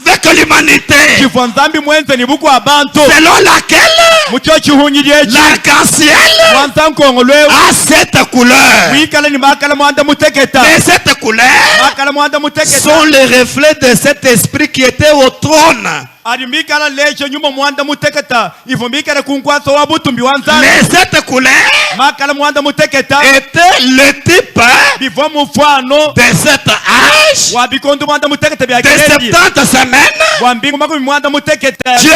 avec l'humanité, chivwa nzambi mwenze ni buku abantu selon laquelle muchochi hunyijechi l'arc-en-ciel mwansankongo lwewe a cette couleur. wikala ni makala mwanda muteketa Mais cette couleur makala mwanda muteketa sont les reflets de cet esprit qui était au trône. ali mikala lecho nyuma mwanda muteketa ivo mikala kunkwaso wa butumbi wanzana Mais cette couleur makala mwanda muteketa était le type bivo mufano de cet âge wa bikondu mwanda muteketa bya de gereji 70 semaines. wa mbingu makumi mwanda muteketa Dieu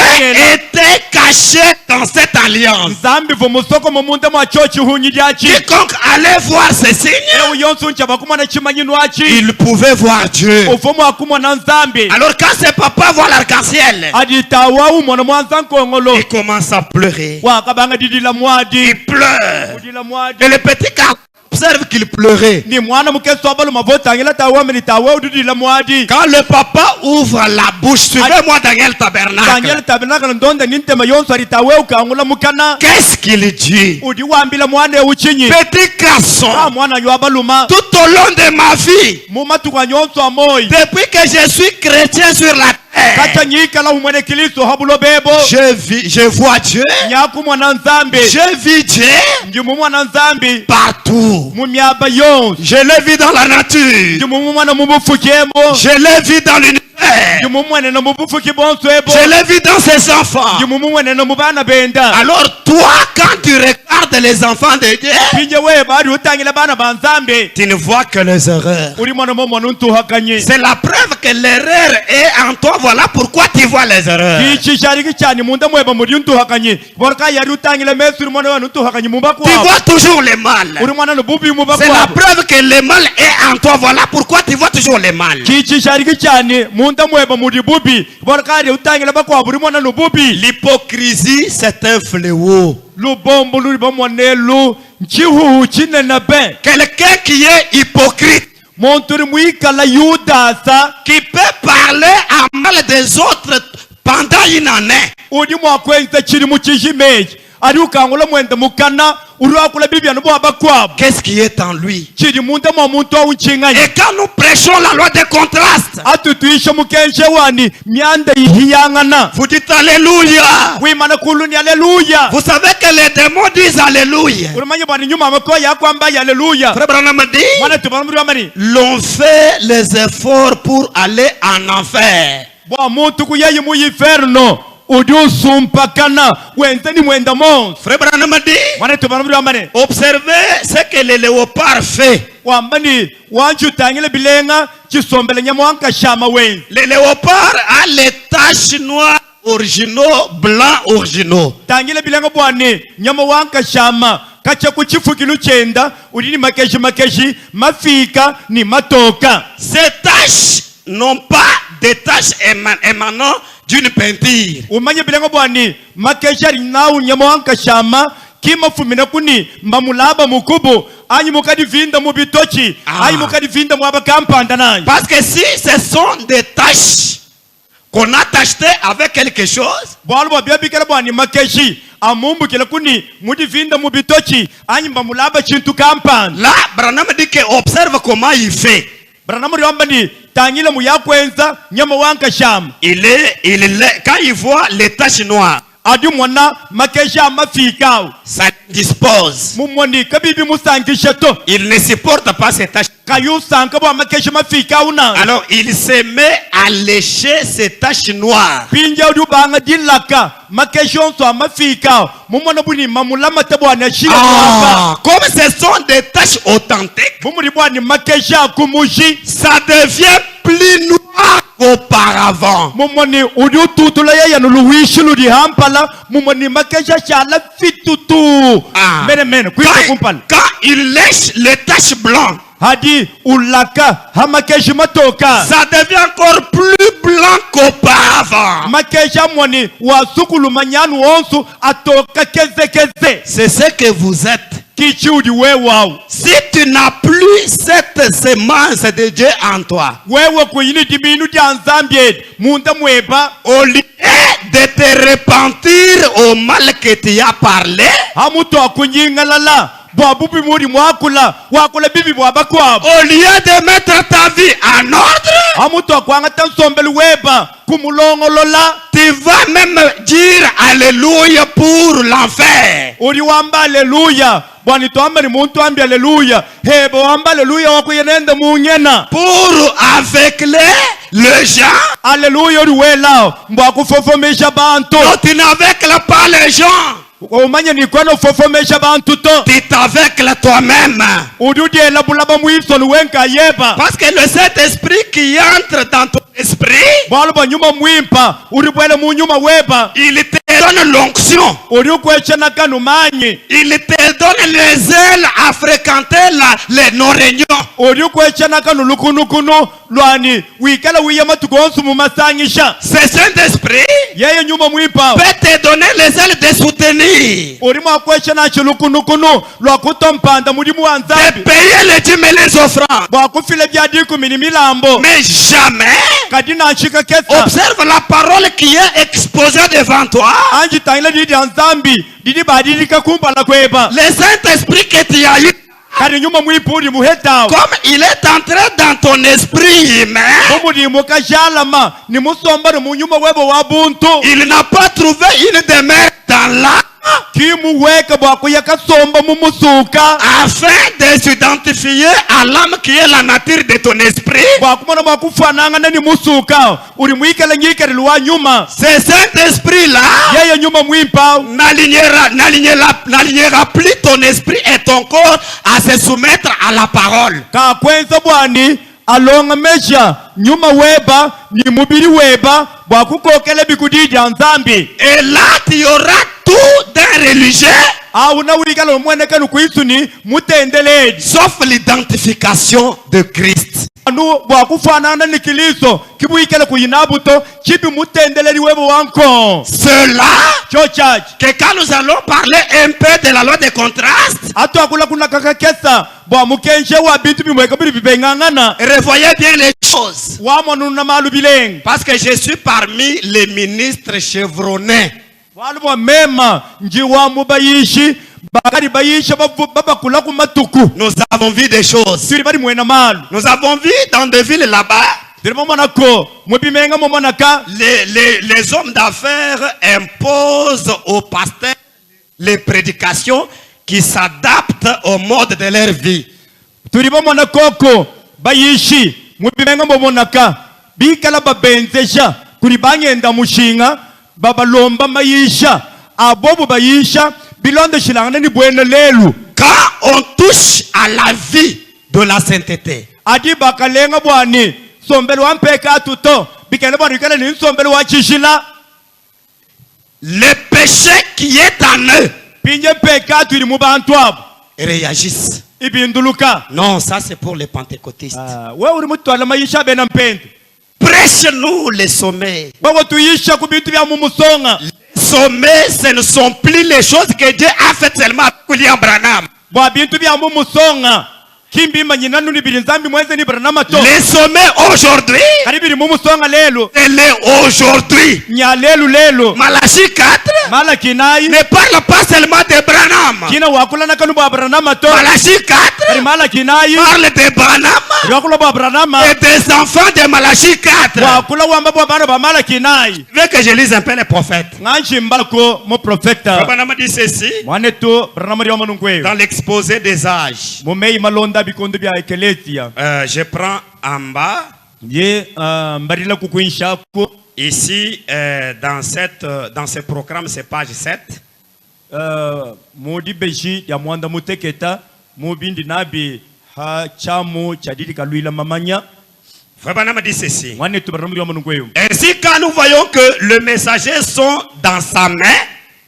était caché dans cette alliance. nzambi vo musoko mumunda mwa chochi hunyijachi Quiconque allait voir ces signes, ewu yonsu nchaba kumana chimanyinwachi il pouvait voir Dieu. uvo mwakumwa na nzambi Alors quand ses papas voient l'arc-en-ciel, aditawa umwana mwansankongolo il commence à pleurer. wakabanga didila mwadi Il pleure. didila mwadi Et le petit gars observe qu'il pleurait. ni mwana mukeso abalo mavotangela tawa meni tawa udidila mwadi Quand le papa ouvre la bouche, suivez-moi dans le tabernacle. tangela tabernacle ndonde nintema yonso alitawe ukangula mukana Qu'est-ce qu'il dit? udi wambila mwana euchinyi Petit garçon, ka mwana yo abaluma tout au long de ma vie, mumatuka nyonso amoyi depuis que je suis chrétien sur la terre, kata nyikala umwene kristo habulo bebo je vois Dieu, nyaku mwana nzambi je vis Dieu ndimu mwana nzambi partout. mumyaba yonso Je l'ai vu dans la nature, ndimu mwana mubufukemo je l'ai vu dans l'univers, ndimu mwana no mubufuki bonso ebo je l'ai vu dans ses enfants. ndimu mwana no mubana benda Alors toi, quand tu regardes les enfants de Dieu, pinje we bari utangila bana banzambe tu ne vois que les erreurs. uri mwana momwana untuhakanye C'est la preuve que l'erreur est en toi. Voilà pourquoi tu vois les erreurs. kichi shariki cyane munda mweba muri untuhakanye borka yari utangila mesu uri mwana wana untuhakanye mumba Tu kwa vois toujours le mal. uri mwana no bubi mumba C'est la kwa preuve que le mal est en toi. Voilà pourquoi tu vois toujours le mal. kichi shariki cyane munda mweba muri bubi borka yari utangila bakwa uri mwana no bubi L'hypocrisie, c'est un fléau. lubombo luri bamwanelu nchihuhu chinena ben Quelqu'un qui est hypocrite, muntu uri mwikala yudasa qui peut parler en mal des autres pendant une année. udi mwakwenza chiri muchijimeji ari ukangula mwenda mukana uri wakula bibyano bwaba kwabo Qu'est-ce qui est en lui? chiri munda mwa muntu awuchinganya Et quand nous prêchons la loi des contrastes, atutuisha mukenshe wani myanda ihiyangana vous dites Alléluia. wimana kuluni haleluya Vous savez que les démons disent Alléluia. urimanye bwani nyuma amako yakwamba haleluya Frère Branham dit, mwana tubanamuri wamani l'on fait les efforts pour aller en enfer. bwa muntu kuyeyi mu inferno udi usumpakana wenze ni mwenda monso Frère Branham dit, mwana tubanamuri wamani observez ce que le léopard fait. wambani wanju utangile bilenga chisombele nyamwanka shama wenze Le léopard a les taches noires originaux, blancs originaux. tangile bilenga bwani nyama wanka shama kacha kuchifukilu chenda udi ni makeshi mafika ni matoka Ces taches n'ont pas de taches émanant d'une peinture. umanye bilenga bwani makeshi ali nawu nyama wanka shama kimafumina kuni mbamulaba mukubu anyi mukadivinda mu bitochi anyi mukadivinda mu abakampanda nanyi Parce que si ce sont des taches qu'on a tachetées avec quelque chose, bwalu bwabiyabikela bwani makeshi amumbukila kuni mudivinda mu bitochi anyi mbamulaba chintu kampanda là, Branham dit que observe comment il fait. branamuri wambani tangile mu yakwenza nyama wanka shama Quand il voit les taches noires, adi mwana makeshi amafikawo ça dispose. mumwani kabibi musangishe to Il ne supporte pas ces taches. kayusanka bwa makeshi mafikawo na Alors il se met à lécher ces taches noires. pinja udi ubanga dilaka makeshi onso amafikawo mumwana buni mamulamata bwana shira Comme ce sont des taches authentiques, mumuri bwani makeshi akumushi ça devient plus noir qu'auparavant. mumwani udi ututula yeyanu luwishi ludi hampala mumwani makeshi ashala fitutu mene kwita kumpala Quand il lèche les taches blanches, hadi ulaka hamakeshi matoka ça devient encore plus blanc qu'auparavant. makeshi amwani wasukulu manyanu onsu atoka kezekeze C'est ce que vous êtes. kichi udi wewawu Si tu n'as plus cette semence de Dieu en toi, wewe kuyini dibinu dia nzambye munda mweba au lieu de te repentir au mal que tu as parlé, hamuto akunyingalala bwa bubi muri mwakula wakula bibi bwa bakwabo Au lieu de mettre ta vie en ordre, amutu akwanga tansombeli weba kumulongolola tu vas même dire Alléluia pour l'enfer. uri wamba haleluya bwani twamba ni muntu ambi haleluya hebo wamba haleluya wakuyenende munyena Pour aveugler les gens. haleluya uri welao mbwa kufofomesha bantu Non, tu n'aveugles pas les gens. umanye nikwena ufofomesha bantu to Tu t'aveugles toi-même. ududiela bulaba mwisoni wenka yeba Parce que le Saint-Esprit qui entre dans ton esprit, bwalo banyuma mwimpa uri bwele munyuma weba il te donne l'onction. uri ukwechena kanu manyi Il te donne les ailes à fréquenter les non-réunions. uri ukwechena kanu lukunukunu lwani wikala wiyama tukonsu mumasangisha Ce Saint-Esprit yeye nyuma mwimpa peut te donner les ailes de soutenir, uri mwakwechena chilukunukunu lwakutompanda mulimu wa de nzambi payer les dîmes et les offrandes. bwakufile byadikumi ni milambo Mais jamais kadi nanshika kesa observe la parole qui est exposée devant toi. anji tangila didi ya nzambi didi badilika kumbala kweba Le Saint-Esprit que tu as eu, kadi nyuma mwipu uri muhetao comme il est entré dans ton esprit humain, mumulimu kajalama ni musomba ni munyuma webo wa buntu il n'a pas trouvé une demeure dans l'âme kimuweka bwakuya kasomba mumusuka afin de s'identifier à l'âme qui est la nature de ton esprit. bwakumona bwakufanangana ni musuka uri mwikala nyikali lwa nyuma Ce Saint-Esprit-là yeye nyuma mwimpa n'alignera plus ton esprit et ton corps à se soumettre à la parole. kakwenza bwani alonga mesha nyuma weba ni mubiri weba bwakukokela bikudidi ya nzambi Et là, tu auras tout d'un religieux, auna wikala omwenekanu kwisuni mutendeledi sauf l'identification de Christ. anu bwakufanana ni kiliso kibwikala kuyinabuto chibi mutendeledi webo wanko Cela, cho chachi que quand nous allons parler un peu de la loi de contraste, atu akula kuna kakakesa bwamukenshe wa bintu bimweka bili bibengangana revoyez bien les choses. wamonu na malu bilengi Parce que je suis parmi les ministres chevronnés. walu bwa mema nji wamu bayishi bakali bayisha babakula ku matuku Nous avons vu des choses. siri bali mwena malu Nous avons vu dans des villes là-bas, siri momonako mwebimenga momonaka les hommes d'affaires imposent aux pasteurs les prédications qui s'adaptent au mode de leur vie. turi bomonakoko bayishi mwebimenga momonaka bikala babenzesha kuri banyenda mushinga babalomba mayisha abobo bayisha bilondo shilangana ni bwene lelu Quand on touche à la vie de la sainteté, adi bakalenga bwani sombelo wampeka tuto bikele bwani kala ni sombelo wachishila le péché qui est en eux pinje peka turi mu bantu abo réagissent. ibinduluka Non, ça c'est pour les pentecôtistes. we uri mutwala mayisha bena mpendo Prêche-nous les sommets. bako tuyisha ku bintu bya mumusonga Sommets, ce ne sont plus les choses que Dieu a faites seulement avec William Branham. bwa bintu bya mumusonga kimbi manyina nuni bili nzambi mwenze ni branama to Les sommets aujourd'hui, kari bili mumusonga lelo elle est aujourd'hui. nya lelu lelo Malachie 4 mala kinai ne parle pas seulement de Branham. kina wakula na kanu bwa branama to Malachie 4 kari mala kinai parle de Branham wakula bwa branama et des enfants de Malachie 4. wakula wamba bwa bana ba mala kinai Je veux que je lise un peu les prophètes. nganchi mbalko mo profeta Branham dit ceci mwane to branama ri wamanungwe dans l'exposé des âges. mumei malonda bikondo bya ekelesia Je prends en bas, ye mbarila kukuinsha ko ici, dans ce programme, c'est page 7. mudi beji ya mwanda muteketa mubindi nabi ha chamu chadidi kaluila mamanya Frère Branham dit ceci. mwane to branama ri wamanungwe Ainsi, quand nous voyons que le messager sont dans sa main,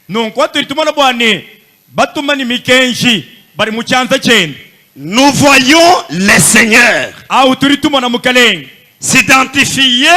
non kwa tulitumana bwane batumani mikenshi bari muchanza cheni nous voyons le Seigneur au tulitumana mukaleng s'identifier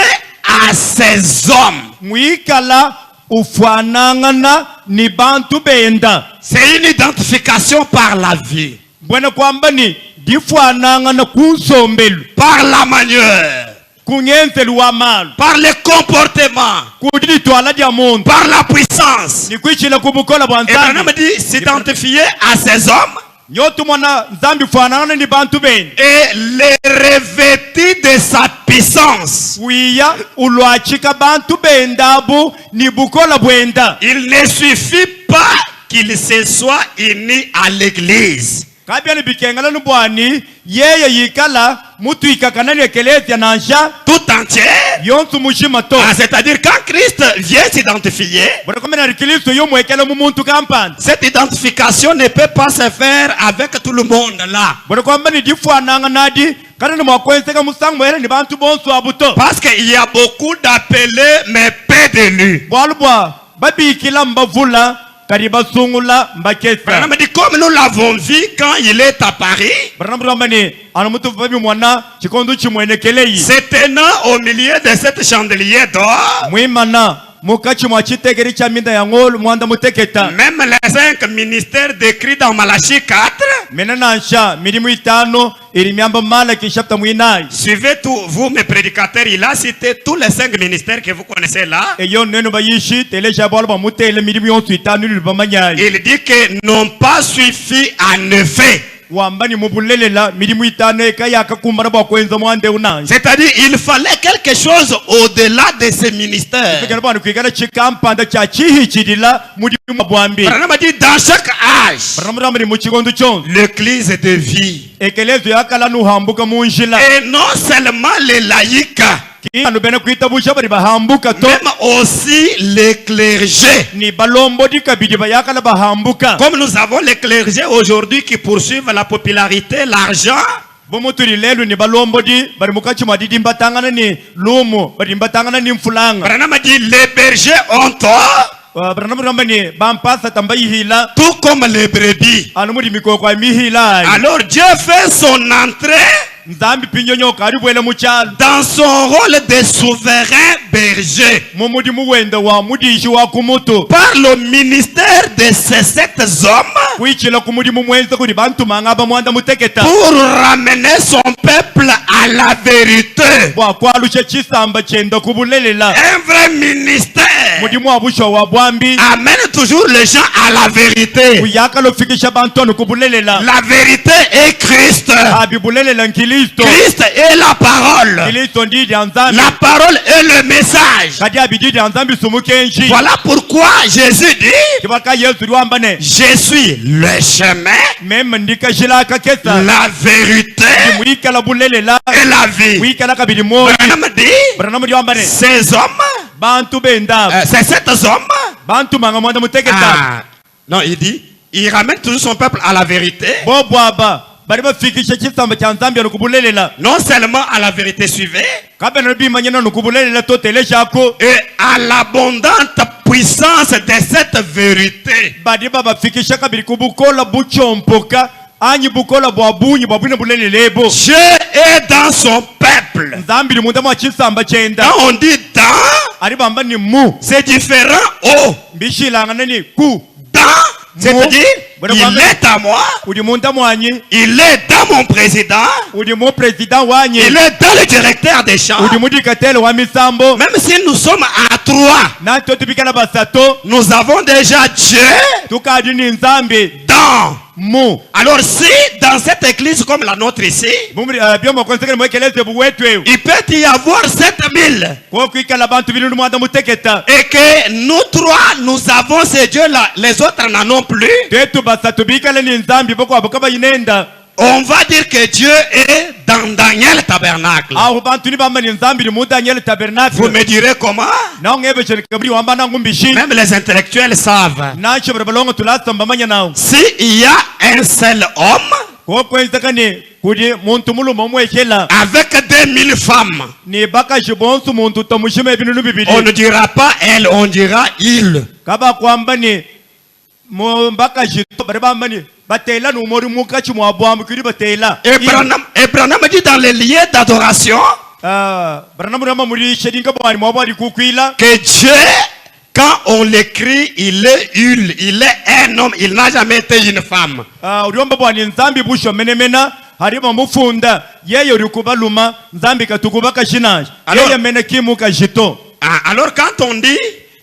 à ces hommes. mwikala ufanangana ni bantu benda C'est une identification par la vie, bwana kwamba ni difanangana kunsombelu par la manière, kunyenzelu wa malu par le comportement, kudili twala dia muntu par la puissance. ni kwichila kubukola bwa Et Branham nzambi dit s'identifier à ces hommes nyoto mwana nzambi fanana ni bantu bene et les revêtit de sa puissance. wiya ulwachika bantu bendabu ni bukola bwenda. Il ne suffit pas qu'il se soit uni à l'église. Kabia ni bikengala nubwani yeye yikala mutu ikakanani ekelezia nansha Tout entière. yonsu mushima to. C'est-à-dire quand Christ vient s'identifier, Bwana komena rikilisto yo mwekela mumuntu kampanda. cette identification ne peut pas se faire avec tout le monde là. Bwana kwamba ni difuananga nadi kana ni mwakwenzeka musangu mwele ni bantu bonsu abuto. Parce qu'il y a beaucoup d'appelés mais peu d'élus. Bwalubwa babikila mbavula kariba sungula mbakesa. Branham dit comme nous l'avons vu quand il est à Paris, se tenant au milieu de cette chandelier d'or, même les 5 ministères décrits dans Malachie 4, suivez tous vous mes prédicateurs, il a cité tous les 5 ministères que vous connaissez là. Il dit que n'ont pas suffi en effet. C'est-à-dire il fallait quelque chose au-delà de ces ministères. Branham dit dans chaque âge, l'église de vie. Et non seulement les laïcs, même aussi les clergés. Comme nous avons les clergés aujourd'hui qui poursuivent la popularité, l'argent. Branham dit les bergers ont tort, tout comme les brebis. Alors Dieu fait son entrée dans son rôle de souverain berger par le ministère de ces 7 hommes pour ramener son peuple à la vérité. Un vrai ministère amène toujours les gens à la vérité. La vérité est Christ. Christ est la parole. La parole est le message. Voilà pourquoi Jésus dit, je suis le chemin, la vérité et la vie. Branham dit, ces hommes, c'est 7 hommes. Non, il dit, il ramène toujours son peuple à la vérité. Non seulement à la vérité suivie, et à l'abondante puissance de cette vérité. Dieu est dans son peuple. Quand on dit dans, c'est différent. Oh, dans, c'est-à-dire, il est à moi, il est dans mon président, il est dans le directeur des champs. Même si nous sommes à 3, nous avons déjà Dieu dans. Alors si dans cette église comme la nôtre ici, il peut y avoir 7000 et que nous 3 nous avons ces dieux-là, les autres n'en ont plus, on va dire que Dieu est dans Daniel Tabernacle. Vous me direz comment? Même les intellectuels savent. Si il y a un seul homme avec 2000 femmes, on ne dira pas elle, on dira il. Et Branham dit dans les lieux d'adoration que Dieu, quand on l'écrit, il est un homme, il n'a jamais été une femme. Alors quand on dit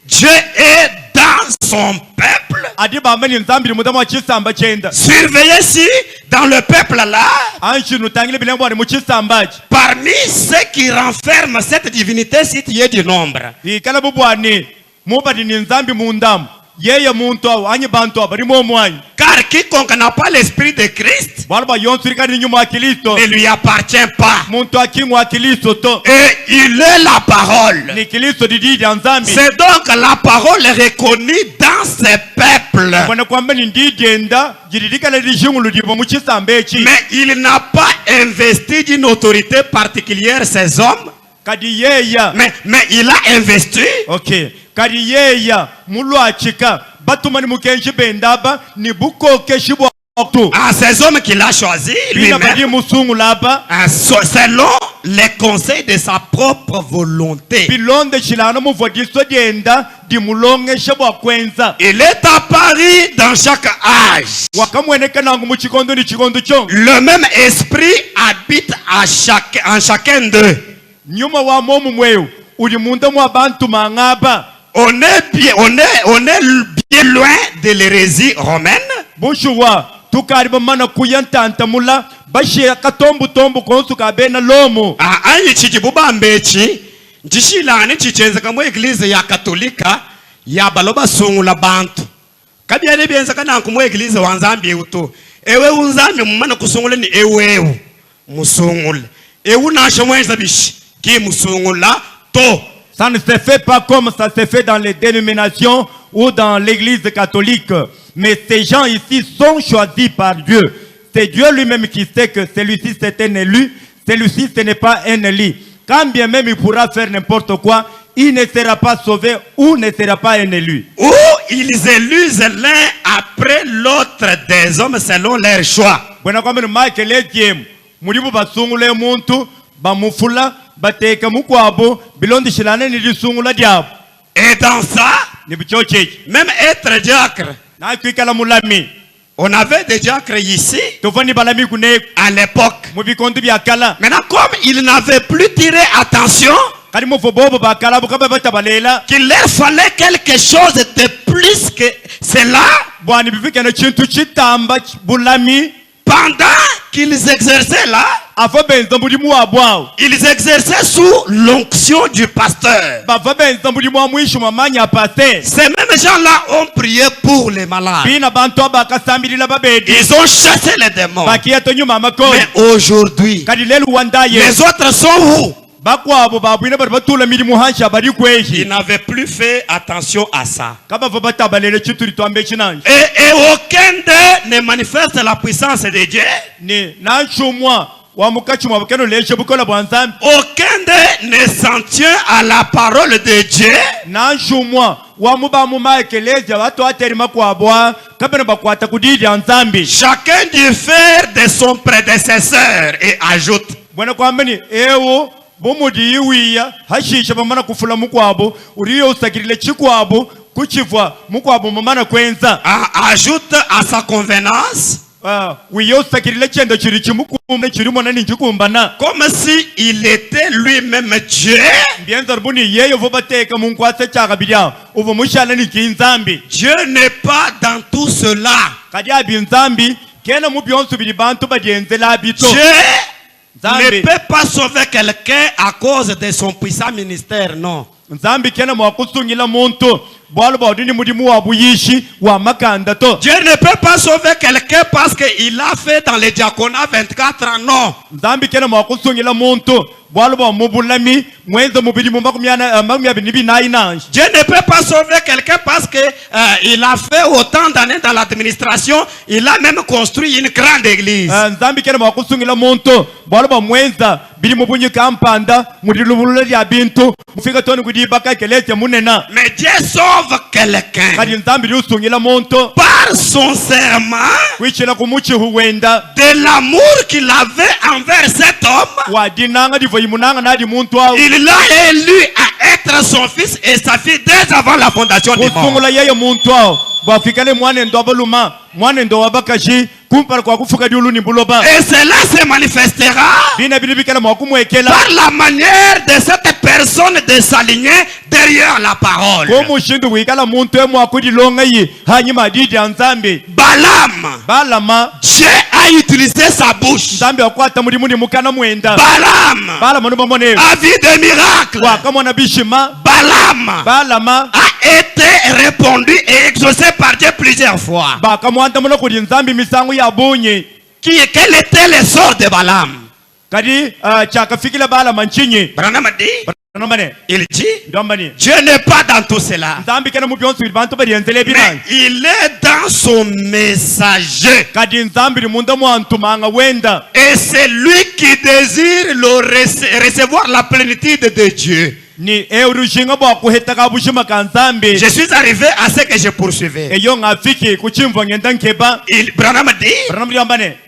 Dieu est dans son peuple. adi bamba ni nzambi ni mudamu wa chisamba chenda Surveillez si dans le peuple là, anshi nutangile bilembo ni mu chisamba parmi ceux qui renferment cette divinité, si tu es du nombre. ikala bubwani mubadi ni nzambi mundamu yeye muntu awo anyi bantu abari mu omwanyi Car quiconque n'a pas l'esprit de Christ balba yonsirika ni nyuma wa Kristo ne lui appartient pas. muntu akingwa wa Kristo to Et il est la parole. ni Kristo didi ya nzambi C'est donc la parole reconnue dans ces peuples. bona kwamba ni ndigenda jiridika le dijungulu dibo mu chisamba echi Mais il n'a pas investi d'une autorité particulière ces hommes. kadi yeya Mais il a investi okay kadi yeya mulwachika batumani mukenshi bendaba ni bukoke shibwa oktu à ces hommes qu'il a choisis bina badi lui-même, musungu laba selon les conseils de sa propre volonté. bilonde shilano muvodiso dienda di mulonge shibwa kwenza Il est apparu dans chaque âge. wakamweneka nangu mu chikondo ni chikondo chongo Le même esprit habite en chacun d'eux. nyuma wa momu mweu uli munda mwa bantu mangaba On est bien loin de l'hérésie romaine. bushuwa tukariba mana kuyantanta mula bashira katombu tombu konsu kabena lomo Anyi chikibuba mbechi njishilani chichenza mu eglise ya katolika ya baloba sungula bantu kabyane byenza kana mu eglise wanzambi uto ewe unzambi mumana kusungula ni ewewu musungula ewu nasho mwenza bishi ki musungula to. Ça ne se fait pas comme ça se fait dans les dénominations ou dans l'église catholique. Mais ces gens ici sont choisis par Dieu. C'est Dieu lui-même qui sait que celui-ci c'est un élu, celui-ci ce n'est pas un élu. Quand bien même il pourra faire n'importe quoi, il ne sera pas sauvé ou ne sera pas un élu. Ou ils élusent l'un après l'autre des hommes selon leur choix. Bwana kwamba Michael Ejiem, mulibu basungule muntu, bamufula, bateka mukwabo, bilondi shilane ni disungula diabo. Et dans ça, Ni bichochechi. même être diacre, Na kwikala mulami. on avait des diacres ici Tofani balami kune à l'époque. mubikondu byakala. Maintenant, comme ils n'avaient plus tiré attention, Kali mufobobo bakala bukaba batabalela. qu'il leur fallait quelque chose de plus que cela, Bwani bifike na chintu chitamba bulami. pendant qu'ils exerçaient là, Afa benza mulimu wa bwao. ils exerçaient sous l'onction du pasteur. Bava benza mulimu wa mwisho mamanya apate. Ces mêmes gens-là ont prié pour les malades. Bina bantu abakasambirila babedi. Ils ont chassé les démons. Bakia tonyu mama koi. Mais aujourd'hui, Kadi lelu wandaye. les autres sont où? Bakwabo babwina batula milimu hansha bari Ils kweshi. n'avaient plus fait attention à ça. Kaba va batabalele chitu litwambe chinanje. Et aucun d'eux ne manifeste la puissance de Dieu. Ni nanchumwa wa mukachumwa bukeno leshe bukola bwanzambi. Aucun d'eux ne s'en tient à la parole de Dieu. Nanchumwa wa muba muma ekeleza watu aterima kwabwa kabeno bakwata kudidi anzambi. Chacun diffère de son prédécesseur et ajoute. Bwana kwambeni ewo bomudi iwiya hashisha bamana kufula mukwabo uriyo usakirile chikwabo kuchivwa mukwabo mamana kwenza. Ajoute à sa convenance. Wiyo usakirile chendo chiri chimukumbe chirimo nani chikumbana. Comme si il était lui-même Dieu. Bienza rubuni yeyo vobateka munkwase chaka bidia uvo mushala ni kinzambi. Dieu n'est pas dans tout cela. Kadia binzambi kena mubionsu bili bantu badienzela abito. Dieu Nzambi. ne peut pas sauver quelqu'un à cause de son puissant ministère, non. Nzambi kena mwakusungila muntu bwalo baudini mudimu wa buyishi wa makanda to. Dieu ne peut pas sauver quelqu'un parce qu'il a fait dans le diaconat 24 ans, non. Nzambi kena mwakusungila muntu bwalo ba mubulami mwenza mubili mumakumyana binibi nainanji. Dieu ne peut pas sauver quelqu'un parce que il a fait autant d'années dans l'administration, il a même construit une grande église. Nzambi kena mwakusungila muntu bwalo ba mwenza bili mubunyi kampanda mudilubulula ya bintu mufika toni kudibaka kelete munena. Mais Dieu sauve quelqu'un Kadi nzambi liusungila muntu par son serment, wichila kumuchi huwenda de l'amour qu'il avait envers cet homme. wa dinanga divo imunanga nadi muntu au. Il l'a élu à être son fils et sa fille dès avant la fondation du monde. Kusungula yeye muntu au bwafikale mwanendo abaluma mwanendo wabakashi kumpala kwa kufuka diulu nimbuloba Et cela se manifestera bina bili bikala mwakumwekela par la manière de cette personne de s'aligner derrière la parole. komushindu wikala muntu emwakudilonga yi hanyuma adidi anzambi balama Dieu a utilisé sa bouche. nzambi wakwata mulimu ni mukana mwenda Balaam numamone a vu des miracles. wakamona bishima balama a été répondu et exaucé par Dieu plusieurs fois. bakamwanda muno kuli nzambi misangu yabunyi Quel était le sort de Balaam? kadi chakafikila balama nchinyi Branham dit, il dit, Dieu n'est pas dans tout cela. nzambi kana mubyonsu bantu balienzele Mais binangi il est dans son messager. kadi nzambi limunda mwantumanga wenda Et c'est lui qui désire recevoir la plénitude de Dieu. ni eurushinga bwa kuhetaka bushima ka nzambi Je suis arrivé à ce que je poursuivais. eyo ngafiki kuchimva ngenda nkeba Branham dit,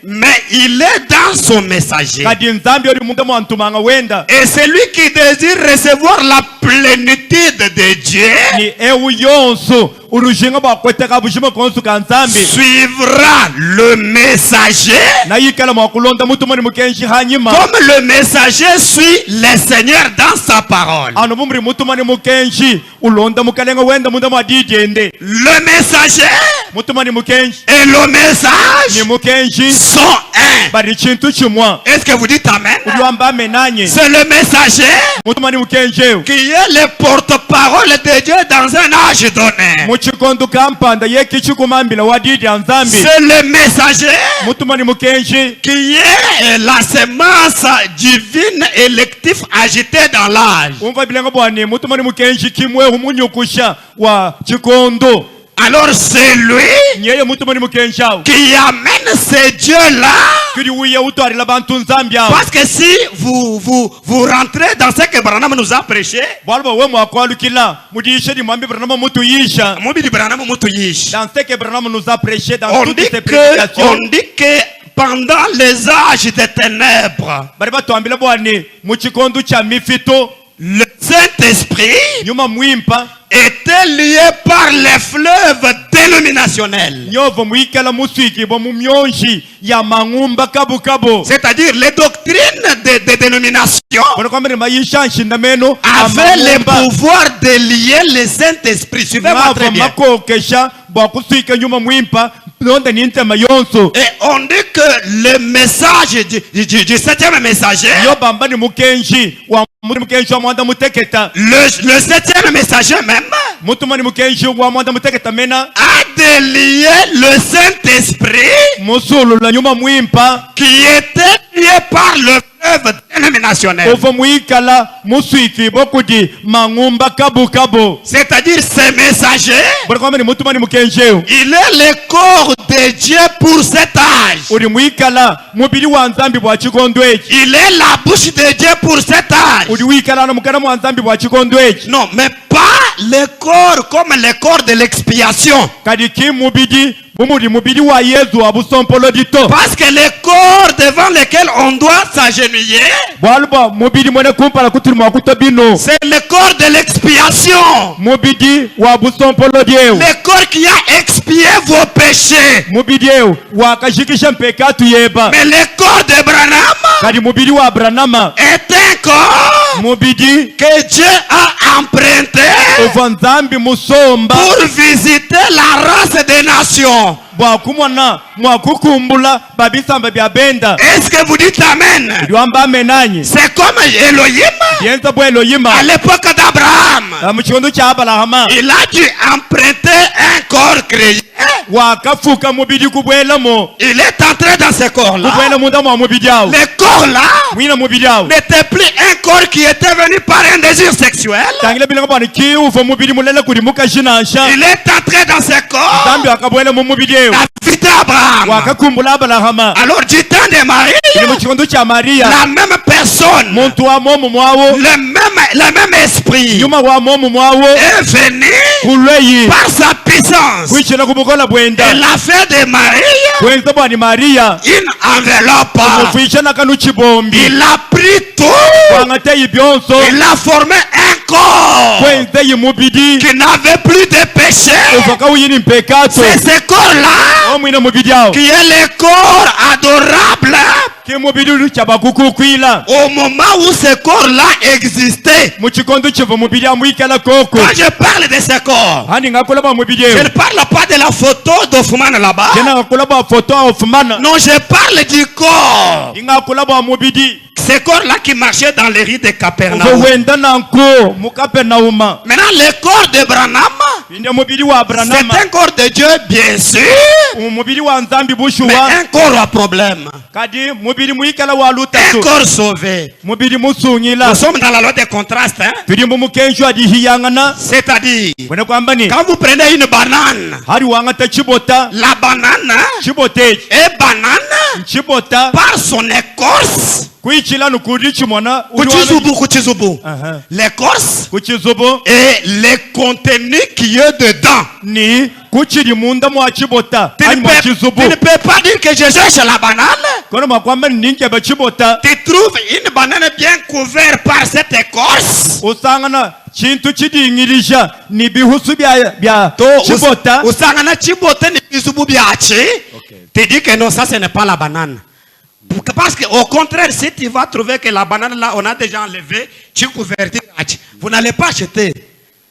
mais il est dans son messager. kadi nzambi ori munda mwantumanga wenda Et c'est lui qui désire recevoir la plénitude de Dieu. ni eu yonso urushinga bwa kuhetaka bushima konsu ka nzambi Suivra le messager. na yikala mwakulonda mutumani mukenshi hanyuma Comme le messager suit le Seigneur dans sa parole. ano bumri mutumani mukenshi ulonda mukalenga wenda munda mwadijende Le messager mutumani mukenshi et le message ni mukenshi sont un. bari chintu chimwa Est-ce que vous dites amen? uliwamba amenanye C'est le messager mutumani mukenshi qui est le porte-parole de Dieu dans un âge donné. muchikondo kampanda yekichikumambila wadidi anzambi C'est le messager mutumani mukenshi qui est la semence divine élective agitée dans l'âge. umva bilenga bwani mutumani mukenshi kimwe humunyukusha wa chikondo Alors c'est lui nyeye mutumani mukenshi awo qui amène ces dieux-là. kiri uye utwarila bantu nzambi awo Parce que si vous rentrez dans ce que Branham nous a prêché, bwalba we mwakwalukila mudishe dimwambi Branham mutuyisha Mobili Branham mutuyish. dans ce que Branham nous a prêché dans On toutes dit ses prédications on dit que pendant les âges des ténèbres, bari batwambila bwani muchikondo cha mifito le Saint-Esprit nyuma mwimpa était lié par les fleuves dénominationnels. nyovo mwikala muswikibwa mu myonshi ya mang'umba kabukabu C'est-à-dire les doctrines des dénominations banakwambira mayishanshinda meno avaient le pouvoir de lier le Saint-Esprit. Suivez-moi très bien. makokesha bwakuswika nyuma mwimpa nonde nintema yonso Et on dit que le message du septième messager, yo bamba ni mukenshi wa mukenshi wa mwanda muteketa le septième messager même, mutuma ni mukenshi wa mwanda muteketa mena a délié le Saint-Esprit musulu la nyuma mwimpa qui était lié par le fleuve dénominationnel. ova mwikala muswiki bokudi mang'umba kabukabu C'est-à-dire ces messagers, banakwambira ni mutuma ni mukenshi il est le corps de Dieu pour cet âge. uri mwikala mubiri wa nzambi bwa chikondo eki Il est la bouche de Dieu pour cet âge. uri wikala na mukana mwa nzambi bwa chikondo eki Non, mais pas le corps comme le corps de l'expiation. kadi ki mubidi bumuri mubiri wa Yesu abusompolo dito Parce que le corps devant lequel on doit s'agenouiller, bwalba mubiri mwene kumpala kutuli mwa kutabino c'est le corps de l'expiation. mubidi wa busompolo dieu Le corps qui a expié vos péchés. mubidi eu wakashikisha mpekatu yeba Mais le corps de Branham kadi mubiri wa Branhama est un corps mubidi que Dieu a emprunté ova nzambi musomba pour visiter la race des nations. bwakumwana mwakukumbula babisamba bya benda Est-ce que vous dites amen? liwamba amenanyi C'est comme Elohim yenza bwa Elohima à l'époque d'Abraham. mu chikondo cha Abrahama Il a dû emprunter un corps créé. wakafuka mubidi kubwelamo Il est entré dans ce corps-là. kubwela munda mwa mubidi awo Le corps-là mwina mubidi awo n'était plus un corps qui était venu par un désir sexuel. tangile bilanga bwana kiuva mubidi mulele kuli mukashinansha Il est entré dans ce corps. nzambi wakabwela mu mubidi ewo David Abraham. wakakumbula Abrahama Alors du temps de Marie, ili mu chikondo cha Maria la même personne, muntu wa momu mwawo le même esprit nyuma wa momu mwawo est venu kulweyi par sa puissance. kwichina kumukola bwenda Il a fait de Marie kwenza bwani Maria une enveloppe. mufishana kanu chibombi Il a pris tout. wangateyi byonso Il a formé un corps kwenze yimubidi qui n'avait plus de péché. uvoka uyini mpekato C'est ce corps-là omwina mubidi awo qui est le corps adorable. kimubidi luchabakukukwila Au moment où ce corps-là existait, muchikondo chiva mubidi amwikala koko quand je parle de ce corps, hani ngakulaba mubidi je eyo ne parle pas de la photo d'Offman là-bas. jena ngakulaba foto ofumana Non, je parle du corps. ingakulaba mubidi Ce corps-là qui marchait dans les rues de Capernaum. vowenda nanko mukapernauma Maintenant, le corps de Branham, inde mubidi wa c'est Branhama un corps de Dieu, bien sûr, umubidi wa nzambi mais bushuwa un corps à problème. kadi mubidi mwikala wa Un lutatu corps sauvé. mubidi Nous musunyila sommes dans la loi des contrastes. Hein? turi mu mukenju adihiyangana C'est-à-dire, bone kwamba ni quand vous prenez une banane, hari wangata chibota la banane chibote est banane chibota par son écorce. kuichila nukudi chimona Kuchizubu. Aha. L'écorce kuchizubo et le contenu qui est dedans. ni kuchiri munda mwa chibota Tu ani ne, mwa peux, chizubo tu ne peux pas dire que je cherche la banane. kono makwamba ninke ba chibota Tu trouves une banane bien couverte par cette écorce. usangana chintu chidingirisha ni bihusu bya chibota Usangana chibote ni bizubu biachi. Tu dis que non, ça ce n'est pas la banane. Parce qu'au contraire, si tu vas trouver que la banane là, on a déjà enlevé, tu couverture, vous n'allez pas acheter.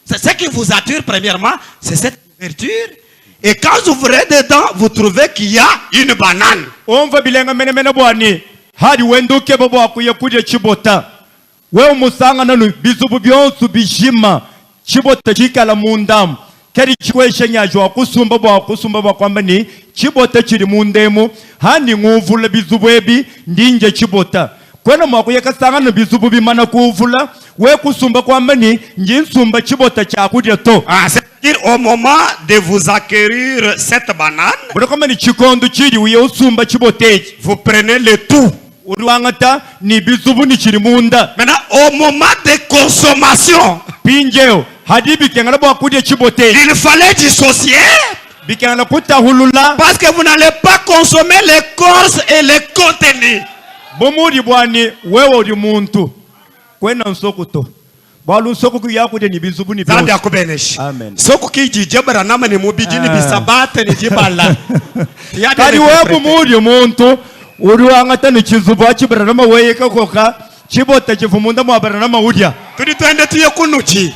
C'est ce qui vous attire premièrement, c'est cette couverture. Et quand vous ouvrez dedans, vous trouvez qu'il y a une banane. omva bilenga mene bwani hari wenduke babo akuye kudya chibota we umusangana nu bizubu byonsu bijima chibota chikala mundamu keri chikweshenyajwa kusumba bwa kwamba ni chibota chiri mundemu hani nguvula bizubu ebi ndinje chibota kwena mwakuye kasangana bizubu bimana kuvula we kusumba kwamba ni njinsumba chibota chakudya to C'est-à-dire au moment de vous acquérir cette banane, bwana kwamba ni chikondo chiri uye usumba chibotechi vous prenez le tout. uriwangata ni bizubu ni chiri munda Maintenant, au moment de consommation, pinjeo hadi bikengala bwa kudya chibotechi il fallait dissocier. bikengala kutahulula Parce que vous n'allez pas consommer l'écorce et le contenu. bomuri bwani wewe uri muntu kwena nsokuto bwalu nsokuku yakudya ni bizubu ni Zambi byose akubeneshi. Amen. Soko kijije Branham ni mubiji ni bisabate ni jibala. kadi wewe bomuri muntu uriwangata ni chizubu achibaranama weyeka koka chibota chivumunda mwa baranama udya Turi twende tuye kunuchi.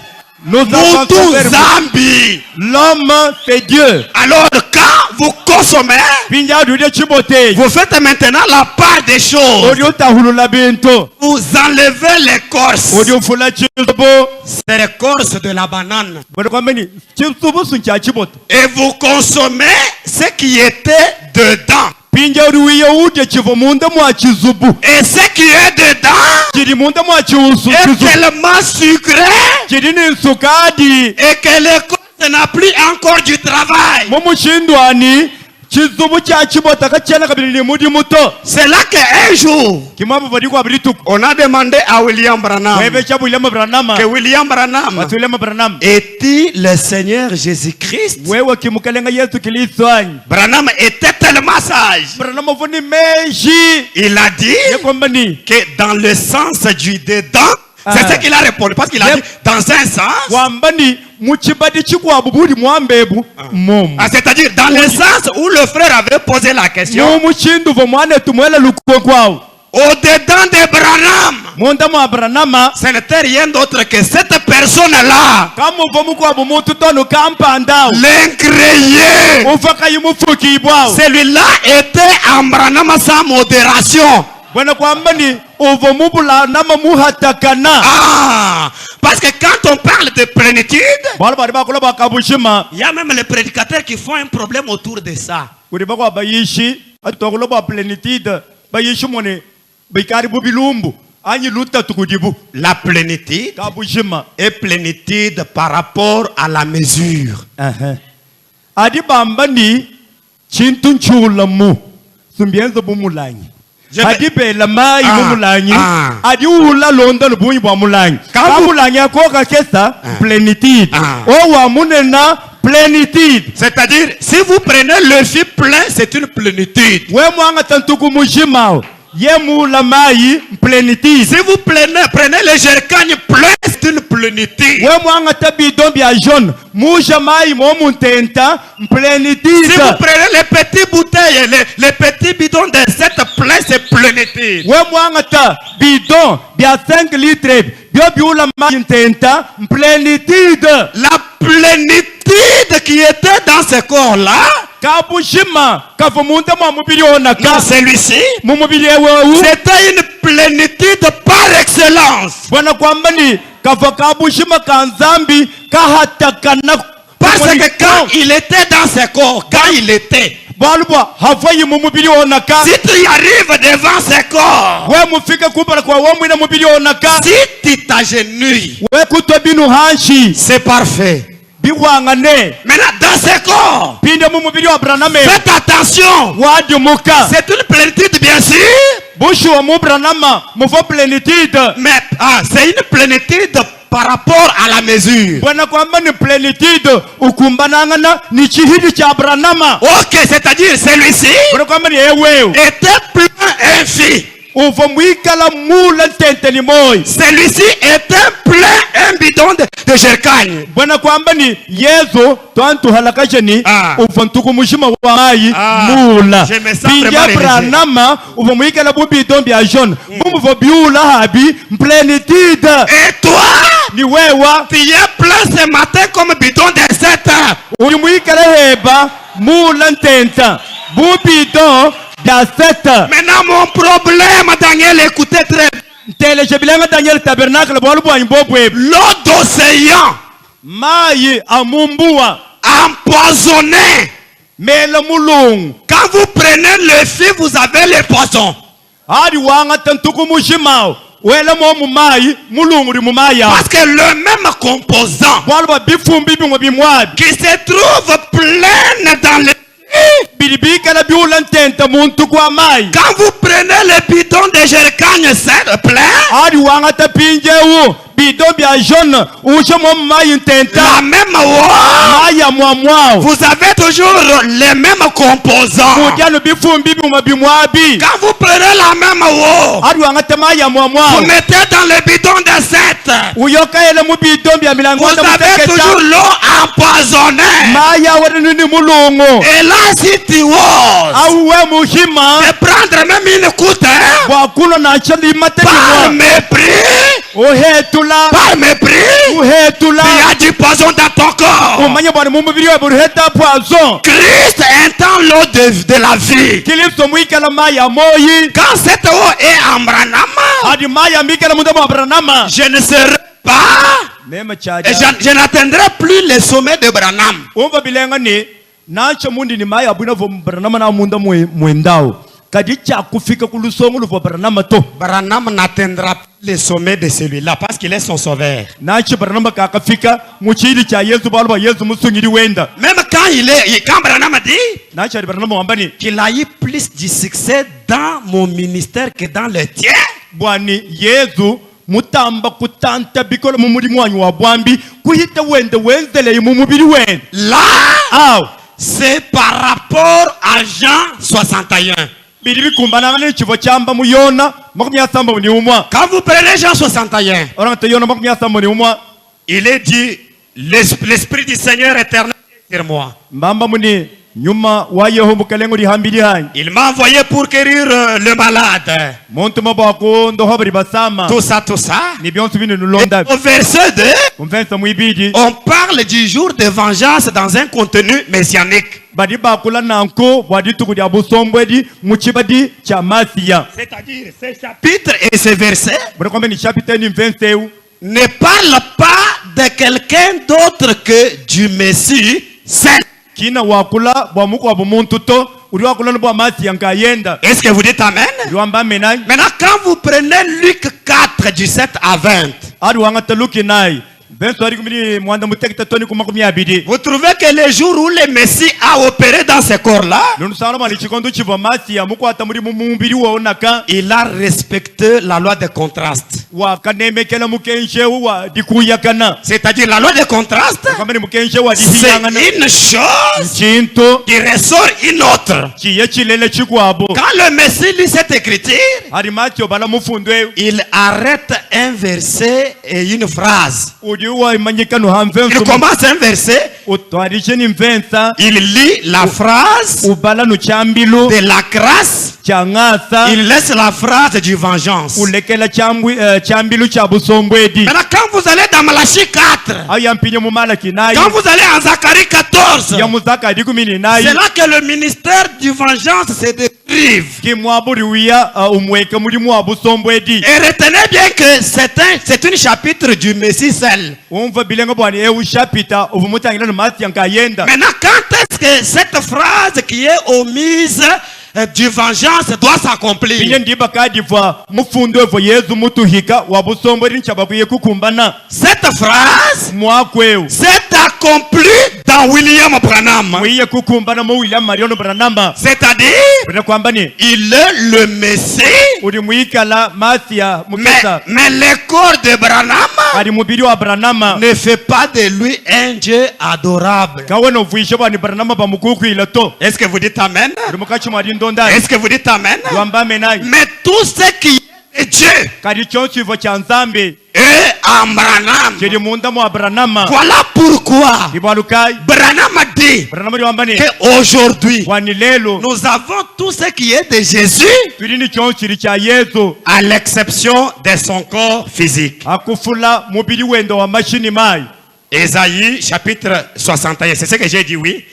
nous avons Mutu souffert. zambi. L'homme c'est Dieu Alors quand vous consommez, pinja udya chibotechi vous faites maintenant la part des choses. uri utahulula bintu Vous enlevez l'écorce. uri ufula chizubu C'est l'écorce de la banane. bwana kwamba ni chizubu suncha chibota Et vous consommez ce qui était dedans. pinja uri wiye udya chiva munda mwa chizubu Et ce qui est dedans chiri munda mwa chiusu est chizubu tellement sucré chiri ni nsukadi et que l'écorce n'a plus encore du travail. mumushindwani chizubu cha chibota kachena kabili ni mudi muto C'est là qu'un jour, kimambo badi kwa bilituku on a demandé à William Branham webe chabu ilema branama que William Branham watu ilema branama est-il le Seigneur Jésus-Christ? wewe kimukalenga Yesu kiliswanyi Branham était tellement sage. branama vuni meji Il a dit yekwamba ni que dans le sens du dedans, c'est ce qu'il a répondu. Parce qu'il a dit dans un sens, kwamba ni muchibadi chikwabu budi mwambebu momu c'est-à-dire dans le sens où le frère avait posé la question, mumushindu vo mwane tumwela lukuko kwao au-dedans de Branham, munda mwa branama ce n'était rien d'autre que cette personne-là, kama uvo mukwabu mutu tonu kampandao l'incréé. ufaka yimufukibwao Celui-là était en Branham sans modération. bwana kwamba ni uvo mubula nama muhatakana Ah, parce que quand on parle de plénitude, bala bali bakola bakabushima il y a même les prédicateurs qui font un problème autour de ça. kuri bakwa bayishi atokola ba plenitude bayishi mone bikari bubilumbu anyi luta tukudibu La plénitude kabushima est plénitude par rapport à la mesure. adi bamba ni chintu nchulamu sumbienzo bumulanyi Je adi bela mai bumulanyi adi ula londa lubunyi bwa mulanyi kamulanyi akoka kesa plenitude o wa munena plénitude. C'est-à-dire, si vous prenez le fil plein, c'est une plénitude. We mwanga tantuku mujima yemu la mai plénitude. Si vous prenez le jerkagne plein, c'est une plénitude. plénitude. we mwangata bidon bya jaune muja mai mo muntenta Si plénitude vous prenez les petites bouteilles, les petits bidons de cette pleine, c'est plénitude. we mwangata bidon bya 5 litres byo biula mai ntenta plénitude La plénitude qui était dans ce corps-là, kabushima kava munte mwa mubiri onaka dans celui-ci, mu mubiri wewe c'était une plénitude par excellence. bwana kwamba ni kava kabushima kanzambi kahatakana Parce que quand il était dans ce corps, quand il était, balubwa havayi mu mubiri onaka si tu y arrives devant ce corps, we mufike kumbala kwa wamwina mubiri onaka si tu t'agenouilles, we kutwa binu hanshi c'est parfait. biwangane Maintenant, dans ce corps, pinde mu mubiri wa braname faites attention. wadimuka C'est une plénitude, bien sûr, bushi wa mu branama muvo plénitude mais c'est une plénitude par rapport à la mesure. bwana kwamba ni plénitude ukumbanangana ni chihidi cha branama Ok, c'est-à-dire celui-ci bwana kwamba ni ewewe était plein infini. uvo mwikala mula ntenteni moyi Celui-ci était plein un bidon de jercagne. bwana kwamba ni yezu twantuhalakasheni Ah. uvo ntuku mushima wa mayi Ah. mula Je me sens binja vraiment branama uvo mwikala bubidon bya jaune bumuvo biula habi plénitude Et toi, ni wewa tu es plein ce matin comme bidon de 7 ans. uri mwikala heba mula ntenta bubidon bya 7 Maintenant, mon problème, Daniel, écoutez très bien. nteleje bilanga daniel tabernacle bwalu bwanyi bobwebe L'eau d'océan mayi amumbua empoisonné. mela mulungu Quand vous prenez le fil, vous avez le poison. hadi wangata ntuku mushimawo wela mo mumayi mulungu ri mumaya Parce que le même composant bwalu bwa bifumbi bimwe bimwabi qui se trouve plein dans le... bili bikala biula ntenta muntu kwa mayi Quand vous prenez le bidon de jercagne, c'est plein. hadi wangata pinjewu bidon bya jaune uje mo mumayi ntenta La même eau, maya mwamwawo vous avez toujours les mêmes composants. mudyano bifumbi bimwe bimwabi Quand vous prenez la même eau, hadi wangata maya vous mwamwawo mettez dans le bidon de 7. uyokaele mu bidon bya Vous milangota avez toujours muteketa l'eau empoisonnée. maya warinini mulungu Et là, si tu oses auwe muhima de prendre même une goutte, hein, bwakuno nacho par limatenimwa mépris, uhetula par mépris, uhetula il y a du poison dans ton corps. umanye bwani mu mubiri we buruheta poison Christ étant l'eau de la vie. kiliso mwikala maya moyi Quand cette eau est en branama, hadi maya mikala mudamo abranama je ne serai pas, nema et chaja je n'atteindrai plus le sommet de Branham. umva bilenga ni nacho mundi ni maya bwina vo branama na munda mwendao kadi chakufika kulusongo luvo branama to Branham n'atteindra plus le sommet de celui-là parce qu'il est son sauveur. nacho branama kakafika muchili cha yesu balwa yesu musungiri wenda Même quand Branham dit nacho branama wambani qu'il a eu plus du succès dans mon ministère que dans le tien, bwani yesu mutamba kutanta bikola mu mulimu wanyu wa bwambi kuhita wende wenzeleye mu mubiri wenu là, aw c'est par rapport à Jean 61. bili bikumbananga n'ekivo kyamba mu yona 31 Quand vous prenez Jean 61, orangata yona 31 il est dit, l'Esprit du Seigneur éternel est sur moi. mbamba muni nyuma wa yehova kalengo lihambili hanyi Il m'a envoyé pour guérir le malade. muntu mabako ndoho bali basama Tout ça. ni byonse bino Et nulonda au verset 2, umfensa mwibidi on parle du jour de vengeance dans un contenu messianique. badi bakula nanko bwadi tuku lya busombwedi mu kibadi kya masiya C'est-à-dire, ces chapitres et ces versets buli kwambe ni chapiteni mfensewu ne parlent pas de quelqu'un d'autre que du Messie saint. kina wakula bwa muko wa bumuntu to uli wakula no bwa masiya nkayenda Est-ce que vous dites Amen? liwamba menai Maintenant, quand vous prenez Luc 4, du 7 à 20, adi wangata luki nai benso ari kumili mwanda mutekita toni kuma 200 vous trouvez que le jour où le Messie a opéré dans ce corps-là, nunu sala mali chikondo chiva masiya muko atamuri mu mubiri wa onaka il a respecté la loi de contraste. wakanemekela mukenje wa dikuyakana C'est-à-dire la loi de contraste, kamani mukenje wa c'est dihiyangana une chose chinto qui ressort une autre. chiye chilele chikwabo Quand le Messie lit cette écriture, hari matyo bala mufundwe il arrête un verset et une phrase. udiwa imanyikano hamve Il commence un verset, utwarishe ni mvensa il lit la phrase ubala no chambilu de la grâce, changasa il laisse la phrase du vengeance. ulekela chambilu cha busombwedi Maintenant, quand vous allez dans Malachie 4, ayampinye mu malaki nayi quand vous allez en Zacharie 14, ya muzaka dikumini nayi c'est là que le ministère du vengeance se décrive. kimwaburi wiya umweke muri mu busombwedi Et retenez bien que c'est un chapitre du Messie seul. umva bilenga bwani ushapita ubumutangira no masi yankayenda Maintenant, quand est-ce que cette phrase qui est omise du vengeance doit binye s'accomplir? ndiba kadiva mufundo evo yezu mutuhika wabusombwedi nchababuye kukumbana Cette phrase mwakweu s'est accomplie dans William Branham. mwiye kukumbana mu William Marion Branham C'est-à-dire, bina kwambani il est le Messie, uri mwikala masi ya mukesa mais le corps de Branham ari mubiri wa Branham ne fait pas de lui un Dieu adorable. kawe no vuishe bwani Branham bamukukwila to Est-ce que vous dites Amen? uri mukachi mwari ndonda Est-ce que vous dites Amen? wamba menayi Mais tout ce qui est de Dieu kali choncho ivo cha nzambe est en Branham. kiri munda mu Branham Voilà pourquoi ibalukai Branham a dit Branham ri wambani qu'aujourd'hui, wani lelo nous avons tout ce qui est de Jésus, turini choncho ri cha Yesu à l'exception de son corps physique. akufula mubiri wendo wa mashini mai. Ésaïe chapitre 61, c'est ce que j'ai dit, oui.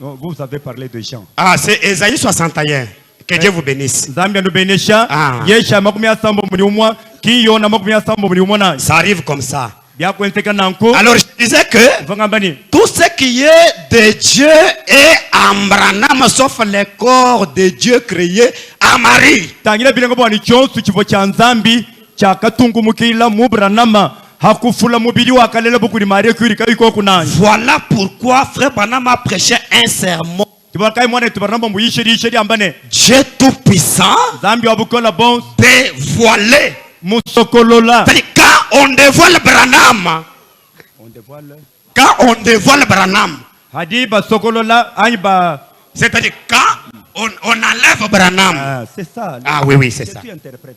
Non, vous avez parlé de Jean. Ah, c'est Ésaïe 61. Que Dieu vous bénisse. Zambia no benesha Ah. yesha makumi asambo muri umwa kiyo na makumi asambo muri umwa na Ça arrive comme ça. byakwenteka nanko Alors, je disais que vangambani tout ce qui est de Dieu est en Branham, sauf le corps de Dieu créé en Marie. tangira bilengo bwani chonso chivo cha nzambi cha katungu mukila mu Branham hakufula mubiri wa kalele bukuri Maria kwirika iko kunanya Voilà pourquoi Frère Branham a prêché un sermon. tibakai mwana tubaramba muyishiri ambane Dieu Tout-Puissant zambi wabukola bon dévoilé. musokolola C'est-à-dire, quand on dévoile Branham, quand on dévoile Branham, hadi basokolola aiba c'est-à-dire quand on enlève Branham. c'est ça Ah oui, oui, c'est ça.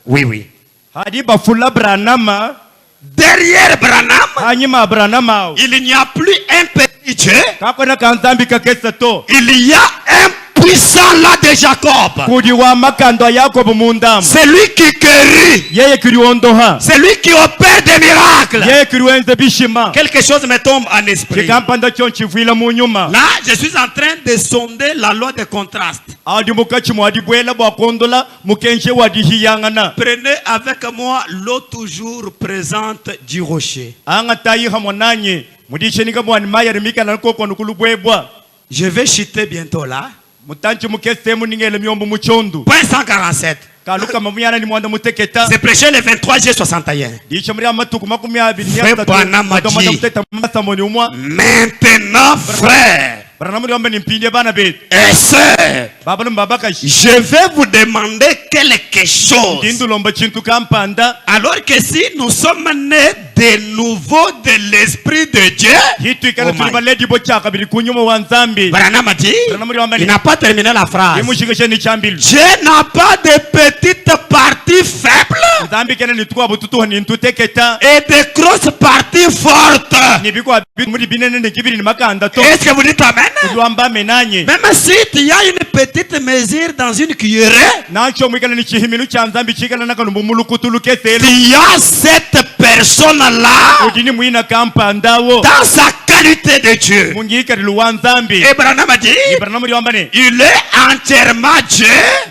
Oui, oui. hadi bafula Branham Derrière Branham, hanyuma Branham il n'y a plus un petit Dieu. kakona kanzambi kakesa to Il y a un puissant là de Jacob. kudi wa makando ya Yakobo mundam C'est lui qui guérit. yeye kiriondoha C'est lui qui opère des miracles. yeye kiriwenze bishima Quelque chose me tombe en esprit. kikampanda chonchi vila munyuma Là, je suis en train de sonder la loi de contraste. adi mukachi mwadi bwela bwa kondola mukenje wadi hiyangana Prenez avec moi l'eau toujours présente du rocher. anga tayi hamonanye mudishenika bwani maya rimika na koko nukulubwebwa Je vais chuter bientôt là. mutanchi mukese muningele myombo muchondu Point 147. kaluka mamuyana ni mwanda muteketa C'est prêché le 23 juillet 61. disha muri amatuku makumi abiri Frère Branham a dit, muteta masamoni umwa maintenant, frère Branham ri wamba nimpinde bana betu et sœurs, baba mbabakashi je vais vous demander quelque chose. ndindulomba chintu kampanda Alors que si nous sommes nés de nouveau de l'Esprit de Dieu, hitu ikana Oh my. tuliba ledi bocha kabiri kunyuma wa nzambi Branham a dit, Branham ri wamba il n'a pas terminé la phrase. imushikishe ni chambilu Dieu n'a pas de petites parties faibles nzambi kena nitwa bututu ni ntuteketa et de grosses parties fortes. nibikwa muri binene ne kibiri ni makanda to Est-ce que vous dites Amen? Tuwamba menanye Même si il y a une petite mesure dans une cuillerée, nacho mwikana ni chihiminu cha nzambi chikana nakano mumulukutulu keselo il y a cette personne-là udini mwina kampanda wo dans sa qualité de Dieu. mungika luwa nzambi Abraham a dit, Branham ri wamba ne il est entièrement Dieu.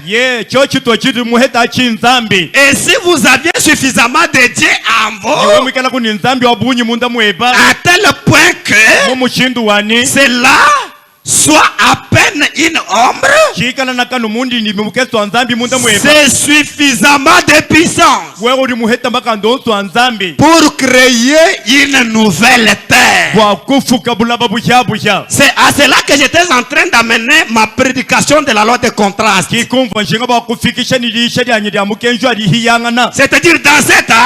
ye chochi to chitu muheta chi nzambi Et si vous aviez suffisamment de Dieu en iwe vous, mwikana kuni nzambi wabunyi munda mweba à tel point que mumushindu wani cela soit à peine une ombre, chikana nakano mundi ni mukeso nzambi munda mweba c'est suffisamment de puissance wewe uri muheta makando nso nzambi pour créer une nouvelle terre. kwa kufuka bulaba bushya C'est à cela que j'étais en train d'amener ma prédication de la loi de contraste. kikumva nshinga bakufikisha nilisha lyanye lya mukenjo ali hiyangana C'est-à-dire dans cet âge,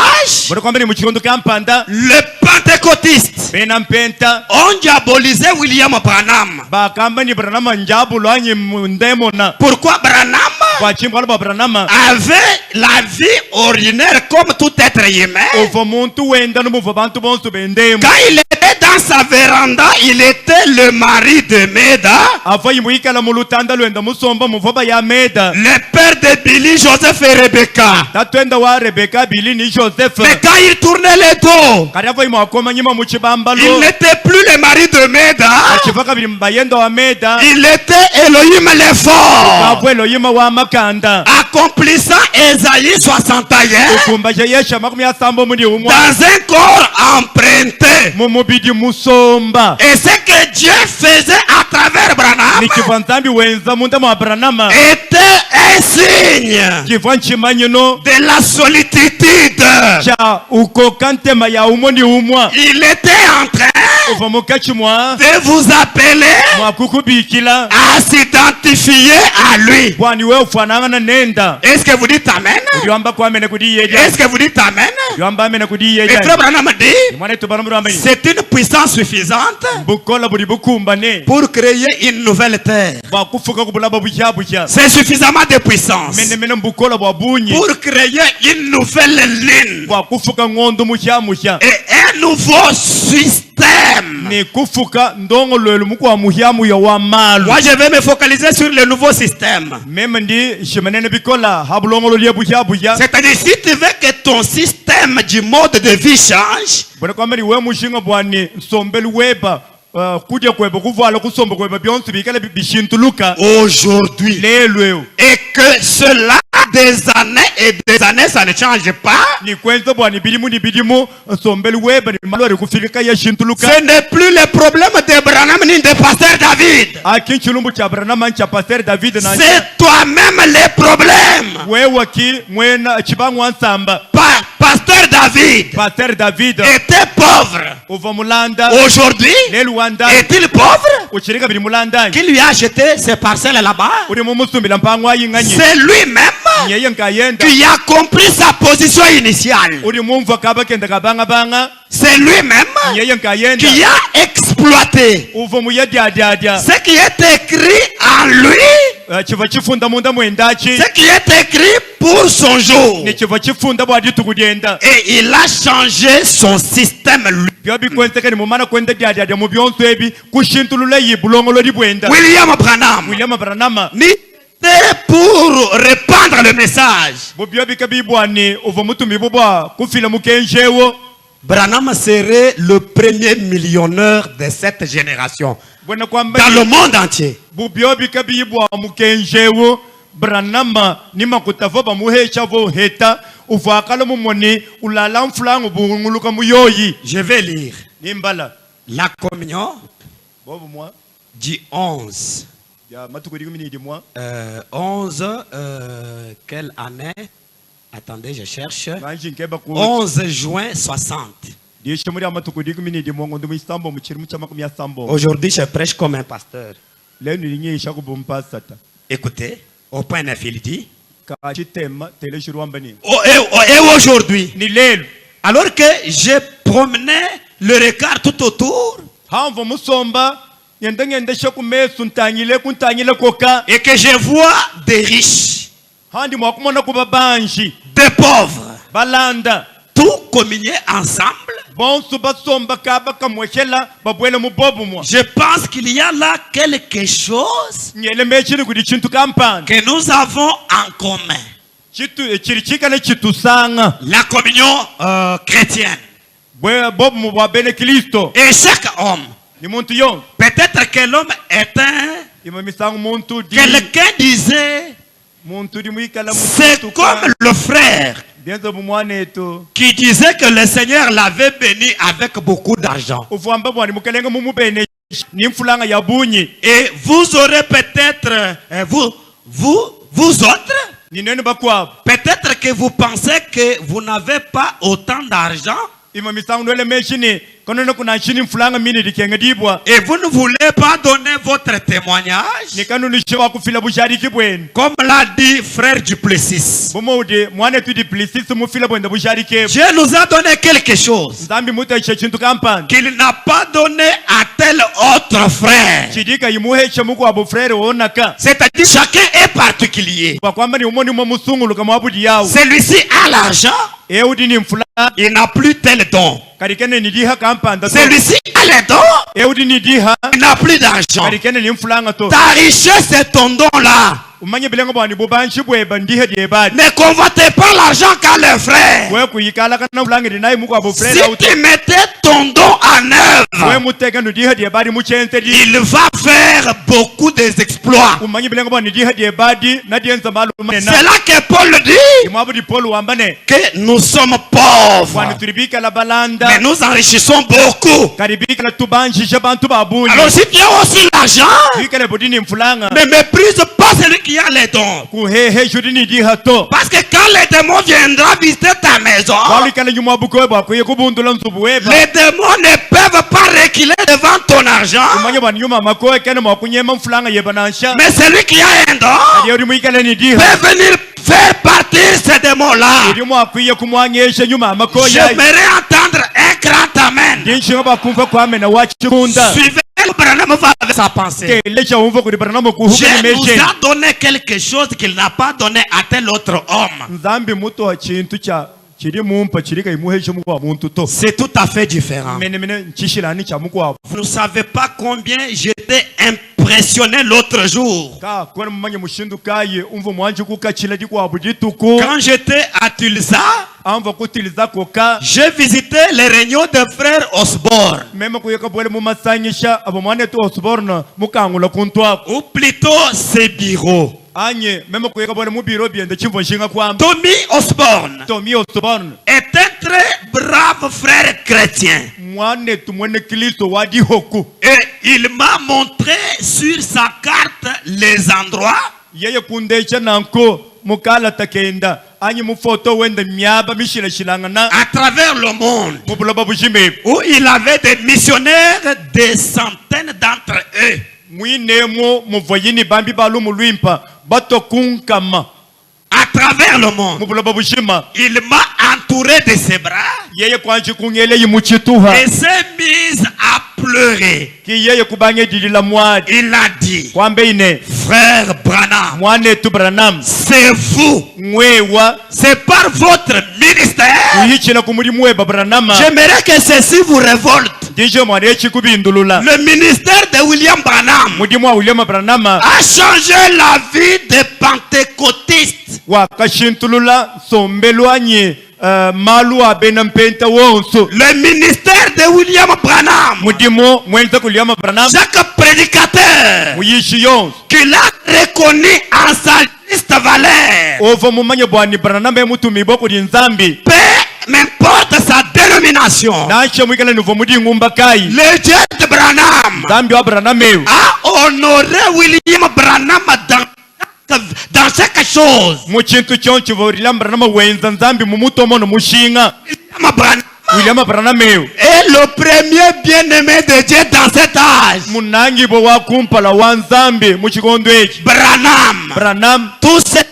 gauche, bona kwamba ni muchikondo kampanda les pentecôtistes bena mpenta ont diabolisé William Branham. bakamba ni Branham njabulo anyi ndemona Pourquoi Branham kwa chimbo ba Branham avait la vie ordinaire comme tout être humain? uvo muntu wenda numuvo bantu bonsu bendemo Quand il était dans sa véranda, il était le mari de Meda, ava yimuikala mulutanda lwenda musomba muvoba ya Meda le père de Billy, Joseph et Rebecca. tatwenda wa Rebecca Billy ni Joseph Mais quand il tournait le dos, kari ava yimuakoma nyima il muchibambalo n'était plus le mari de Meda, achivaka bili mbayenda wa Meda il était Elohim le fort, kavwelo yima wa makanda accomplissant Ésaïe 61 ukumbaje yesha makumi asambo mudi umwa dans un corps emprunté. mumubidi musomba Et ce que Dieu faisait à travers Branham nikiva nzambi wenza munda mwa Branham était un signe kiva nchimanyino de la solitude. cha ukoka ntema ya umoni umwa Il était en train uva mukachi mwa de vous appeler mwakukubikila à s'identifier à lui. kwani we ufanana nenda Est-ce que vous dites Amen? uliwamba kwamene kudi yeja Est-ce que vous dites Amen? uliwamba amene kudi Et yeja frère Branham dit, mwana tubana muri amene c'est une puissance suffisante bukola buri bukumbane pour créer une nouvelle terre. bwakufuka kubulaba bushya bushya C'est suffisamment de puissance mene mene bukola bwa bunyi pour créer une nouvelle ligne bwakufuka ngondo mushya mushya et un nouveau système. ni kufuka ndongo lwelu mukwa mushya muya wa malu Moi, je vais me focaliser sur le nouveau système. meme ndi shimanene bikola habulongolo lye bushya bushya C'est-à-dire, si tu veux que ton système du mode de vie change, bona kwamba ni we mushinga bwani nsombeli weba kudya kweba kuvala kusomba kweba byonse bikala bishintuluka aujourd'hui, lelweo et que cela des années et des années, ça ne change pas, ni kwenza bwani bidimu nsombeli weba ni malwari kufika ya shintuluka ce n'est plus le problème de Branham ni de Pasteur David. akin chilumbu cha Branham cha Pastor David na C'est toi-même le problème. wewe ki mwena chibangwa nsamba Pasteur David Pastor David était pauvre. uva mulanda Aujourd'hui, lelwanda est-il pauvre? uchirika bili mulanda Qui lui a acheté ces parcelles là-bas? uri mumusumbila mpangwa yinganyi C'est lui-même nyeye nkayenda qui a compris sa position initiale. uri mumva kaba kenda kabanga banga C'est lui-même nyeye nkayenda qui a exploité uva muyadyadyadya ce qui est écrit en lui, chiva chifunda munda mwendachi ce qui est écrit pour son jour. ni chiva chifunda bwadi tukudyenda Et il a changé son système lui. byo bikwenzeka ni mumana kwenda dyadyadya mu byonso ebi kushintulula yibulongolo libwenda William Branham William Branham n'était pour répandre le message. bubyo bikabibwani uva mutumi bubwa kufila mukenjewo Branham serait le premier millionnaire de cette génération bona kwamba dans le monde entier. bubyo bikabibwa mukenjewo Branham ni makutavo bamuhecha vo heta uvakala mumoni ulala mfulangu bunguluka muyoyi Je vais lire nimbala la communion bobo mwa du 11. ya matukuri kumini di mwa 11, quelle année? Attendez, je cherche. manji nkeba ku 11 juin 60. dishe muri amatukuri kumini di mwa ngondo muisambo muchiri muchama kumya sambo Aujourd'hui, je prêche comme un pasteur. lenu linyesha kubumpasata Écoutez, au point 9, il dit, ka chitema tele shirwambani et aujourd'hui, ni lelu alors que je promenais le regard tout autour hamva musomba yenda ngenda shakumesu ntanyile kuntanyile koka et que je vois des riches, handi mwakumona kuba banji des pauvres, balanda tout communier ensemble, bonsu basomba kaba kamwekela babwele mubobu mwa je pense qu'il y a là quelque chose nyele mechini kudi chintu kampani que nous avons en commun. chitu chiri chikale chitusanga La communion chrétienne. bwe bobu mu bwa bene Kristo Et chaque homme, ni muntu yon peut-être que l'homme est un, ima misangu muntu di quelqu'un disait, muntu di mwikala c'est comme le frère bienzo bumwane eto qui disait que le Seigneur l'avait béni avec beaucoup d'argent. uvamba bwani mukalenga mumu bene ni mfulanga ya bunyi Et vous aurez peut-être, vous autres, ni nene bakwabo peut-être que vous pensez que vous n'avez pas autant d'argent. ima misangu nole mechini kono kuna chini mfulanga mini dikengedibwa et vous ne voulez pas donner votre témoignage, nikanu nishowa kufila bushariki bwenu comme l'a dit frère Duplessis. bomode mwane tu Duplessis mufila bwenda bushariki Dieu nous a donné quelque chose nzambi muta chintu kampani qu'il n'a pas donné à tel autre frère. chidika imuheche muko abo frere wonaka C'est-à-dire chacun est particulier. kwa kwamba ni umoni mwa musungulu kama wabudi yao Celui-ci a l'argent, eudi ni mfulanga il n'a plus tel don. karikene ni diha kampani Celui-ci a les dons, eudi ni diha il n'a plus d'argent. karikene ni mfulanga to Ta richesse c'est ton don là. umanye bilengo bwani bubanshi bweba ndihe diebadi Ne convoitez pas l'argent qu'a le frère. we kuyikala kana ulangiri naye muko abo frere Si tu mettais ton don en we œuvre, muteka no diha diebadi muchenze di il va faire beaucoup d'exploits. umanye bilengo bwani diha diebadi na dienza malu C'est na là que Paul dit imwabudi Paul wambane que nous sommes pauvres, bwani turibika la balanda mais nous enrichissons beaucoup. karibika la tubanjisha bantu babuni Alors si tu as aussi l'argent, bikale bodini mfulanga ne méprise pas celui qui a les dons. kuhehe judini diha to Parce que quand les démons viendront visiter ta maison, walikale nyuma buko bakwiye kubundula nzubu weba les démons ne peuvent pas reculer devant ton argent. umanye bwani nyuma makoe kana mwakunyema mfulanga yebanansha Mais celui qui a un don yori muikale ni diha peut venir faire partir ces démons-là. iri mwakwiye kumwanyesha nyuma makoe J'aimerais entendre un grand amen. dinshinga bakumva kwamena wachikunda Suivez le Branham va avec sa pensée. telecha umva kuri Branham Dieu kuhuka nous nimeshe a donné quelque chose qu'il n'a pas donné à tel autre homme. nzambi muto wa chintu cha chiri mumpa chirika imuheshe mukwa muntu to C'est tout à fait différent. mene nchishilani cha mukwa Vous ne savez pas combien j'étais impressionné l'autre jour. ka kona mumanye mushindu kaye umva mwanje kukachila dikwa budituku Quand j'étais à Tulsa, amva kutiliza koka j'ai visité les réunions de frères Osborne. mema kuyeka bwele mumasanyisha abo mwane tu Osborne mukangula kuntwa Ou plutôt ses bureaux. anye mema kuyeka bwele mubiro byende chimvo nshinga kwamba Tommy Osborne Tommy Osborne est un très brave frère chrétien. mwane tumwene Kristo wadi hoku Et il m'a montré sur sa carte les endroits yeye kundecha nanko mukala takenda anye mufoto wende myaba mishila shilangana à travers le monde mubuloba bushime où il avait des missionnaires, des centaines d'entre eux. mwinemo muvoyini bambi balu mulwimpa batokunkama À travers le monde, mubuloba bushima il m'a entouré de ses bras yeye kwanji kungele yimuchituha et s'est mise à pleurer. ki yeye kubanye dilila mwadi Il a dit, kwambe ine frère Branham, mwane tu Branham c'est vous, mwewa c'est par votre ministère. uyichila kumulimu weba Branham J'aimerais que ceci vous révolte. ndijo mwane echi kubindulula Le ministère de William Branham mudimu wa William Branham a changé la vie des pentecôtistes. wakashintulula sombelwanye malu abena mpenta wonso Le ministère de William Branham, mudimu mwenza William Branham chaque prédicateur muyishi yonso qu'il a reconnu en sa juste valeur, ova mumanye bwani Branham emutumibwa kuli nzambi peu m'importe sa dénomination. nashe mwikala nivo mudi ngumba kai Le Dieu de Branham nzambi wa Branham ewe a honoré William Branham dans chaque chose. muchintu chonchi vo William Branham wenza nzambi mumutomo no mushinga William Branham William Branham ewe est le premier bien-aimé de Dieu dans cet âge. munangi bo wakumpala wa nzambi muchikondo echi Branham Tout ce que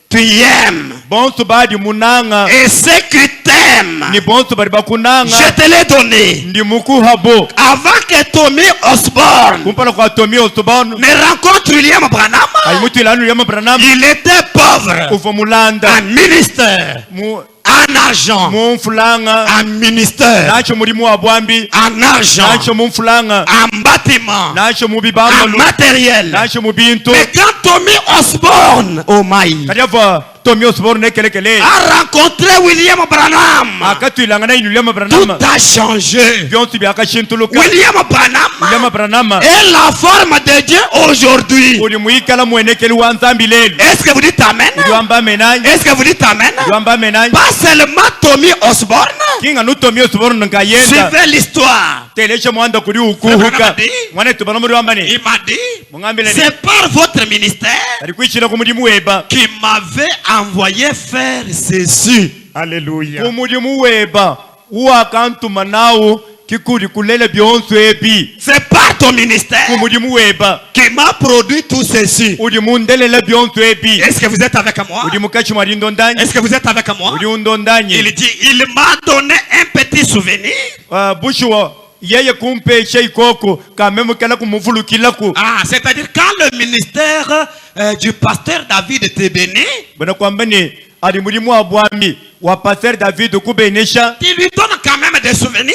tu aimes bonso badi munanga et ce que t'aimes, ni bonso badi bakunanga je te l'ai donné. ndi mukuhabo Avant que Tommy Osborne kumpala kwa Tommy Osborne ne rencontre William Branham, ayimutilanu William Branham il était pauvre, uva mulanda un ministère, en argent, mumfulanga en ministère, nacho mulimu wa bwambi en argent, nacho mumfulanga en bâtiment, nacho en mubibamba matériel. nacho mubintu Mais quand Tommy Osborne, oh my, kati ava Tommy Osborne nekelekele a rencontré William Branham, akatwilanga na William tout Branham a changé. byonsi byakashintuluka William Branham William Branham est la forme de Dieu aujourd'hui. uli muikala mwenekeli wa nzambi lelo Est-ce que vous dites amen? uliwamba menanyi Est-ce que vous dites amen? uliwamba menanyi Pas seulement Tommy Osborne. kinga nu Tommy Osborne nkayenda Suivez l'histoire. telesha mwanda kuli ukuhuka mwana tubana muri wambane Il m'a dit, mungambile c'est par votre ministère ari kwishira ku mudimu weba qui m'avait envoyé faire ceci. haleluya ku mudimu weba uwakantuma nawo kikuri kulele byonso ebi C'est par ton ministère kumudimu weba qui m'a produit tout ceci. udimu ndelele byonso ebi Est-ce que vous êtes avec moi? udimu kachi mwalindo ndani Est-ce que vous êtes avec moi? udiundo ndani Il dit, il m'a donné un petit souvenir. bushuwa yeye kumpesha ikoko kamemukela kumuvulukilako Ah, c'est-à-dire quand le ministère du pasteur David était béni, bana kwamba ni ali mulimu wa bwami wa pasteur David kubenesha il lui donne quand même des souvenirs.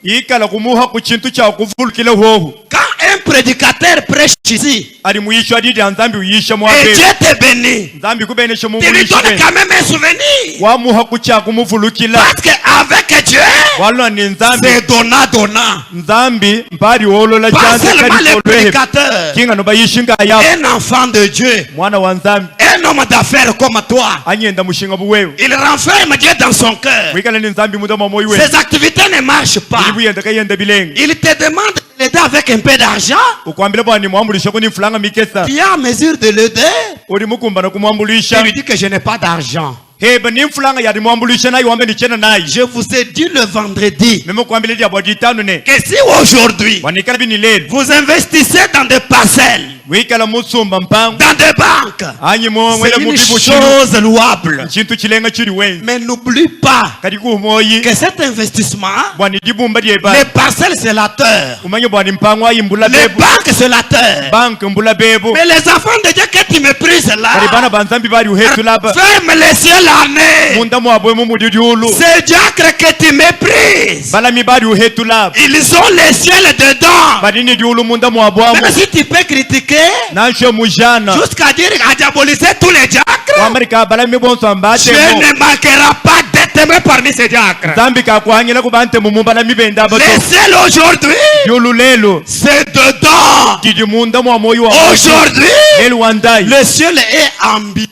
ikala kumuha ku kintu cha kuvulukila hoho Quand un prédicateur prêche ici, ali muyishwa didi anzambi uyisha et mwabe Dieu te bénit, nzambi kubenesha il lui donne mumulishwe quand même un souvenir. wamuha ku cha kumuvulukila Parce qu'avec Dieu, walwa ni nzambi c'est donnant. nzambi mpali wolola Pas chanze seulement kali les olwehe prédicateurs, kinga no bayishinga yapo un enfant de Dieu, mwana wa nzambi un homme d'affaires comme toi, anyenda mushinga buwewe il renferme Dieu dans son cœur. wikala ni nzambi mudama moyi we Ses activités ne marchent pas. ibuyenda kayenda bilenge Il te demande de l'aider avec un peu d'argent. ukwambile bwani mwamulisha kuni mfulanga mikesa Tu es en mesure de l'aider. uri mukumbana Il kumwambulisha lui dit que je n'ai pas d'argent. heba ni mfulanga yadi mwambulisha nayi wambe nichena nayi Je vous ai dit le vendredi meme kwambile dia bwadi tano ne que si aujourd'hui wanikala bini lelo vous investissez dans des parcelles, wikala musumba mpango dans des banques, anyi mwele c'est une mubibu shino chose louable. chintu chilenga chiri wenzi Mais n'oublie pas kadi kumoyi que cet investissement, bwani dibumba les dieba parcelles c'est la terre, umanye bwani mpango ayi mbula les bebo banques c'est la terre. bank mbula bebo Mais les enfants de Dieu que tu méprises kali là, bana banzambi bali uhetu laba ferme les cieux l'année. munda mwabwe mumudidiulu C'est diacre que tu méprises. balami bali uhetu laba Ils ont les ciels dedans. badini diulu munda mwabwamu Même si tu peux critiquer, nansho mujana jusqu'à dire à diaboliser tous les diacres, wamarika balami bonso Dieu ambatemo ne manquera pas d'être aimé parmi ces diacres. zambi kakuhanyira kubante mumu balami benda Les bato ciels aujourd'hui, diulu lelo c'est dedans. didi munda mwamoyi wa Aujourd'hui, lelu wandai le ciel est ambulant.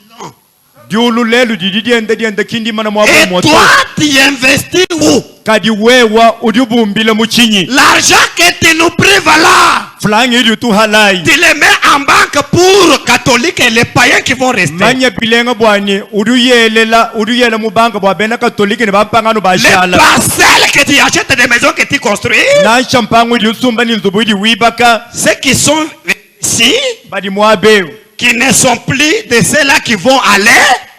diulu lelu didi diende kindi mana mwabwe Et moto toi, tu investis où? kadi wewa udibumbile muchinyi L'argent que tu nous prives là, fulangi idi tu halai tu les mets en banque pour catholiques et les païens qui vont rester. manya bilenga bwani uduyela mubanga bwa bena katolike ne bapangano Les bashala parcelles que tu achètes, des maisons que tu construis, na champango idi usumba ni nzubu idi wibaka ceux qui sont ici, badi mwabeu qui ne sont plus de ceux-là qui vont aller,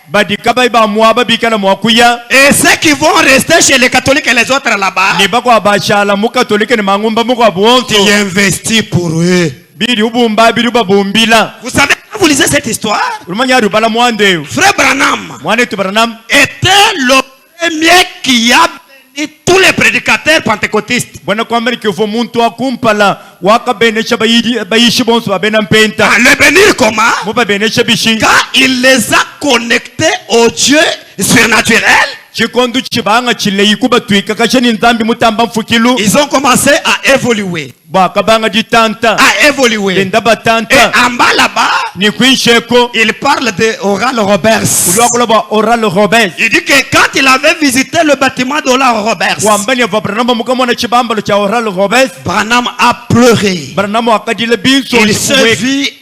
badi kabai ba mwaba bikala mwakuya et ceux qui vont rester chez les catholiques et les autres là-bas, ni bakwa bashala mu katolike ne mangumba mu kwa bonso tu investis pour eux. bidi ubumba bidi babumbila Vous savez, quand vous lisez cette histoire, ulumanya ari bala mwande Frère Branham mwane tu baranam était le premier qui a béni tous les prédicateurs pentecôtistes. bwana kwamba ni kifo muntu akumpala wakabenesha bayishi bonso babena mpenta Ah, le bénir comment? mu babenesha bishi Quand il les a connectés au Dieu surnaturel, chikondo chibanga chileyi kuba twika kacheni nzambi mutamba mfukilu ils ont commencé à évoluer. bakabanga ditanta À évoluer. lenda Et batanta en bas là-bas, ni kwinsheko il parle de Oral Roberts. ulwakola ba oral robes Il dit que quand il avait visité le bâtiment d'Oral Roberts, wambani ava branama mukamona chibambalo cha oral robes Branham a pleuré. branama akadile binso Il se vit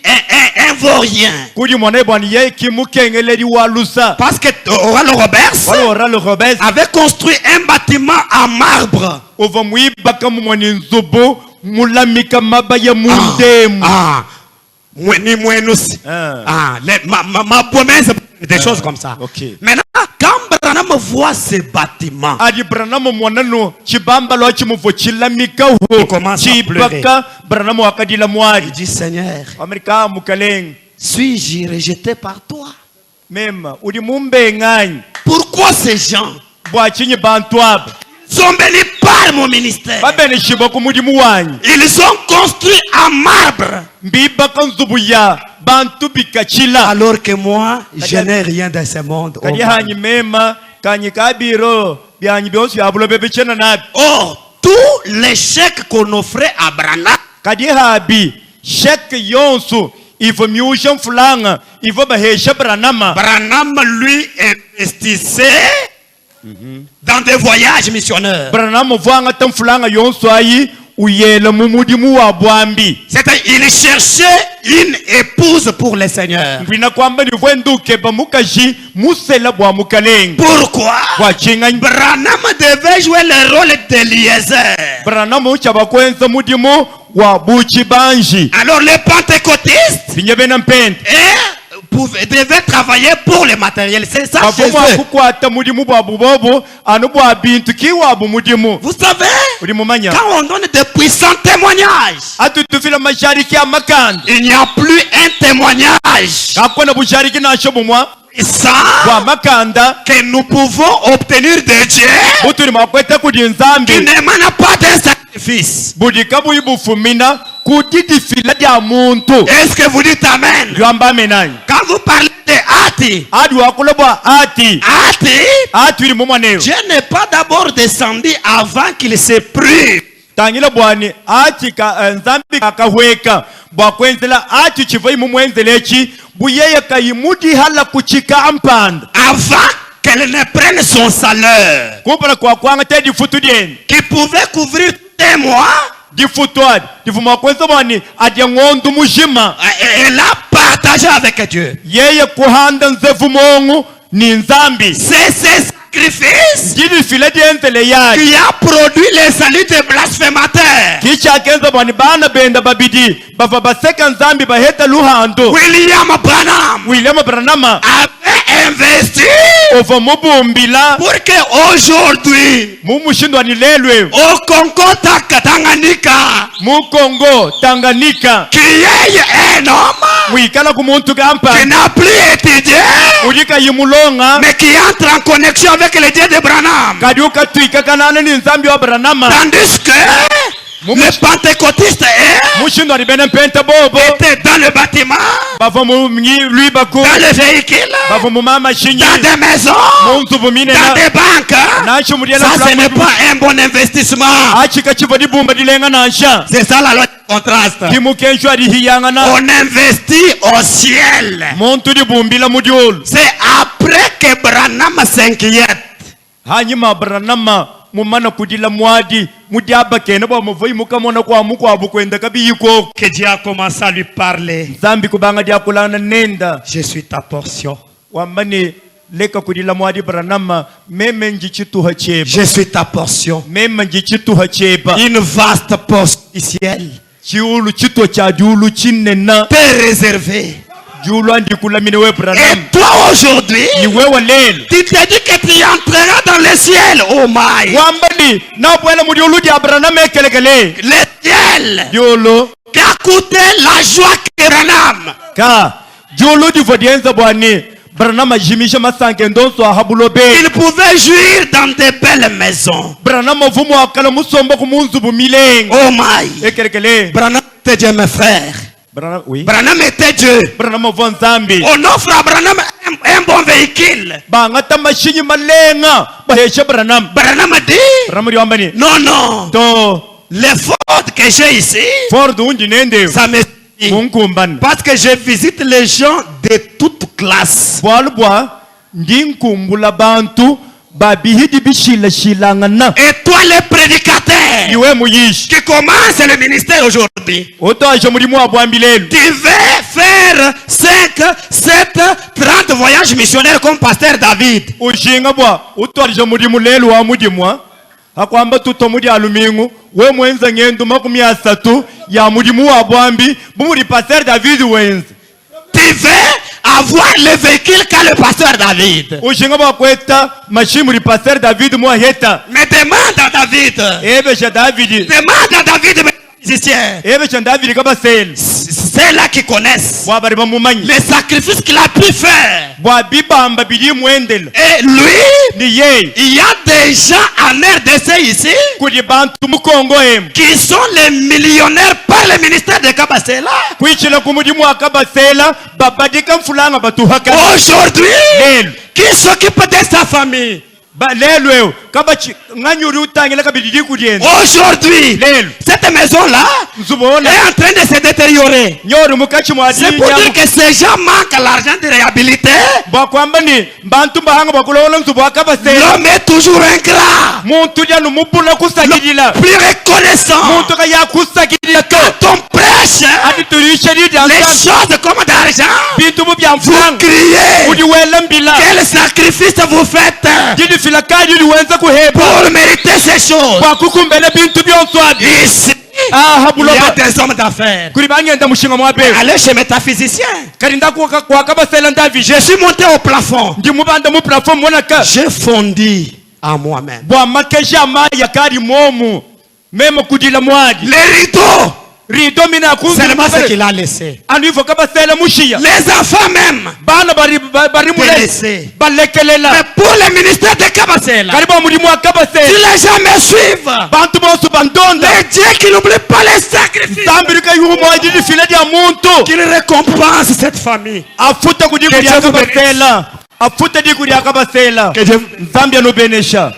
un vaurien. kudi mwana bwani ye kimukengeleri walusa Parce que Oral Roberts wala oral robes avait construit un bâtiment en marbre. uva mwibaka mumwani nzubu mulamika mabaya mundemu Ni mouenous. Ma promesse, des choses comme ça. ok. Maintenant, quand Branham voit ce bâtiment, adi branama mwanano chibambalo chimuvo chilamika ho Il commence à pleurer. chibaka branama akadila mwari il dit Seigneur, amerika mukaleng suis-je rejeté par toi? mema udi mumbenganyi Pourquoi ces gens bwachinyi bantu aba sont bénis par mon ministère? babene shiboko mudimu wanyi Ils ont construit en marbre. mbibaka nzubu ya bantu bikachila Alors que moi, je n'ai rien de ce monde. kadi hanyi mema kanyi kabiro byanyi byonsi byabulo bebechena nabi Or, tous les chèques qu'on offrait à Branham, kadi habi sheke yonso ivo miusha mfulanga ivo bahesha branama Branham lui investissait dans des voyages missionnaires. branama vwanga ta mfulanga yonso ayi uyela mu mudimu wa bwambi. C'est-à-dire, il cherchait une épouse pour le Seigneur. Ngwina kwamba ni vwenduke ba mukaji musela bwa mukaleng. Pourquoi? Kwa chingany. Branham devait jouer le rôle d'Eliezer. Branham uchaba kwenza mudimu wa buchi banji. Alors les pentecôtistes Binyabena mpente. devaient travailler pour le matériel. C'est ça chez Bafuma eux. kukwata mudimu bwa bubobo anu bwa bintu kiwa bu mudimu. Vous savez, Ulimumanya. quand on donne de puissants témoignages, Atutufila mashariki ya makanda. il n'y a plus un témoignage Kakona bushariki na shobumwa. sans Kwa makanda. que nous pouvons obtenir de Dieu Buturi makweta kudi nzambi. qui n'émane pas d'un sacrifice. Budika buyibufumina kudidi fila dia muntu. Est-ce que vous dites Amen? Yamba menani. Quand vous parlez de Hati, Adi wakulobwa ati. Ati iri mumwaneo. Dieu n'est pas d'abord descendu avant qu'il se prie. Tangila bwani ati ka nzambi kakahweka. Bwa kwenzela ati chivai mumwenzelechi. Buyeye kayimudi hala kuchika ampanda. Avant qu'elle ne prenne son salaire, Kumpala kwa kwanga te difutudien. qui pouvait couvrir un mois, Difutuad. Difuma kwenza bwani adia ngondu mujima. elle a partagé avec Dieu. Yeye kuhanda nzevu mongu ni nzambi. C'est ce sacrifice Didi fila dienzele yaki. qui a produit les saluts des blasphémateurs. Kisha kenza bwani bana benda babidi. Bava baseka nzambi baheta luhando. William Branham William Branham avait investi ova mubumbila pour que aujourd'hui, mumushindwa ni lelwe au Congo Tanganyika, mu Congo Tanganyika qu'il y ait un homme wikala ku muntu gampa qui n'a plus étudié, ulika yimulonga mais qui entre en connexion avec le Dieu de Branham. kadi ukatwika kanana ni nzambi wa Branham Tandis que les pentecôtistes mushindwa ni bene mpenta bobo étaient dans le bâtiment, bava mu lui baku dans le véhicule, bava mu mama shinyi dans des maisons, muntu bumine dans na des banques. nacho mudiela Ça, ce n'est pas un bon investissement. achika chivo di bumba dilenga nansha C'est ça la loi du contraste. kimukensho adihiyangana On investit au ciel. muntu di bumbila mudiolu C'est après que Branham s'inquiète. hanyuma Branham mumana kudila mwadi mudiaba kene ba muvoi mukamona kwa muko abukwenda kabiyiko Que Dieu a commencé à lui parler. zambi kubanga dia kulana nenda Je suis ta portion. wambani leka kudila mwadi Branham meme njichitu hacheba Je suis ta portion. meme njichitu hacheba Une vaste portion du ciel chiulu chito cha julu chinena t'est réservée. julu andi kulamine we Branham Et toi aujourd'hui, iwewe lelo tu te dis que tu entreras dans le ciel. Oh my. wambani na bwela mudiulu dia Branham ekelekele Le ciel julu qui a coûté la joie que Branham. ka julu di vodienza bwani Branham jimisha masanke ndonso ahabulobe Il pouvait jouir dans de belles maisons. Branham vumo akala musomba kumunzu bumileng Oh my. ekelekele Branham était Dieu, mes frères. Branham oui Branham était Dieu. Branham von zambi On offre à Branham un bon véhicule. bangata mashinyi malenga bahesha Branham Branham dit, Branham riwambani non, non. to L'effort que j'ai ici, Ford unji nende ça me suffit. munkumban Parce que je visite les gens de toutes classes. bwalubwa ndinkumbula bantu babihidi bishila shilangana Et toi, le prédicateur, iwe muyishi qui commence le ministère aujourd'hui, otaje mulimu wa bwambilelu tu veux faire 5, 7, 30 voyages missionnaires comme pasteur David. ushinga bwa utwalije mulimu lelu wa mudimwa akwamba tuto mudi alumingu we mwenza ngendo 30 ya mulimu wa bwambi bumuri pasteur David wenza Tu veux avoir le véhicule qu'a le pasteur David. ushinga bwa kweta mashimuri pasteur David mwa heta Mais demande à David. ebesha David Demande à David, mes musiciens. ebesha David kabasel C'est là qui connaissent bwa bari bamumanyi les sacrifices qu'il a pu faire. bwa bibamba bili mwendela Et lui, ni ye il y a des gens en RDC ici kuli bantu mukongo em qui sont les millionnaires par le ministère de Kabasela. kwichila kumudimu wa kabasela babadika mfulanga batuhaka Aujourd'hui, lelu qui s'occupe de sa famille? lelo kaba nganyuri utangela kabididi kudienza Aujourd'hui, lelo cette maison-là nzubona est en train de se détériorer. nyori mukachi C'est pour dire que ces gens manquent l'argent de réhabiliter. bakwamba ni bantu bahanga bakulola nzubu akabasela L'homme est toujours ingrat, muntu janu mupula kusakidila plus reconnaissant. muntu kaya kusakidila to Quand on prêche ati tulishe di les dansa choses comme d'argent, bintu mu vous byamfanga criez. udiwela mbila Quel sacrifice vous faites jidi filakadi udiwenza kuheba pour mériter ces choses? bakukumbele bintu byonswadi Ici, aha il y a buloba des hommes d'affaires. kuri bangenda mushinga mwabe Allez chez métaphysicien. kari kwa kabasela ndavi Je suis monté au plafond. ndi mubanda mu platform mona ka J'ai fondi à moi-même. bwa makesha maya kari momu memo kudila mwadi Les rideaux, rido mina seulement ce kunzi qu'il a laissé. anu ifo kabasela mushiya Les enfants même, bana bari mule délaissés. balekelela Mais pour le ministère de Kabasela, kari ba muri mwa si kabasela les gens me suivent, bantu bosu bandonda les dieux qui n'oublient pas les sacrifices, tambirika yuhu mwadi di file dia muntu qu'il récompense cette famille. afuta kudi Que kuri Dieu vous akabasela afuta di kuri akabasela Que Dieu Zambia no benesha.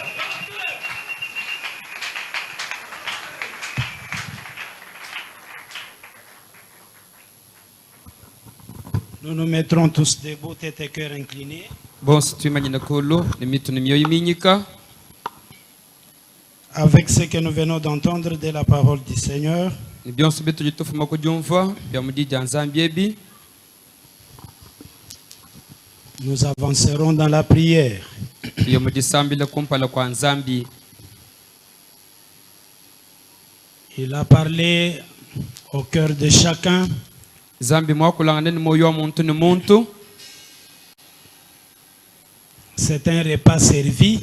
Nous nous mettrons tous debout, tête et cœur inclinés. bonse twimanyina kolo nemitu nemyoyo iminyika Avec ce que nous venons d'entendre de la parole du Seigneur, ni byonse bituje tufuma kubyumva bya mudija nzambi ebi nous avancerons dans la prière. iyo mugisambila kumpala kwa nzambi. Il a parlé au cœur de chacun. Zambi mwakulangane ni moyo wa muntu ni muntu. C'est un repas servi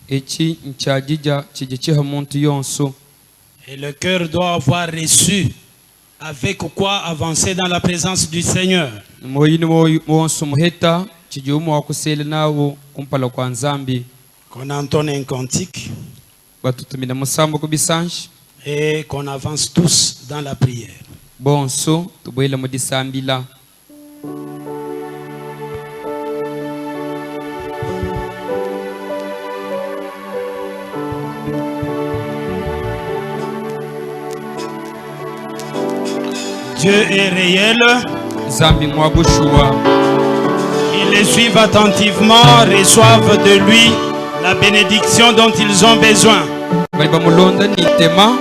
Eki nkyagija kijikiha muntu yonso. et le cœur doit avoir reçu avec quoi avancer dans la présence du Seigneur. Moyo ni wonso muheta kijumu wakusele nawo kumpala kwa nzambi. Qu'on entonne un cantique Batutumina musambo kubisanji et qu'on avance tous dans la prière. bonso tuboyela mudisambila. Dieu est réel. Zambi mwabushua Ils les suivent attentivement, reçoivent de lui la bénédiction dont ils ont besoin. bali bamulonda ni tema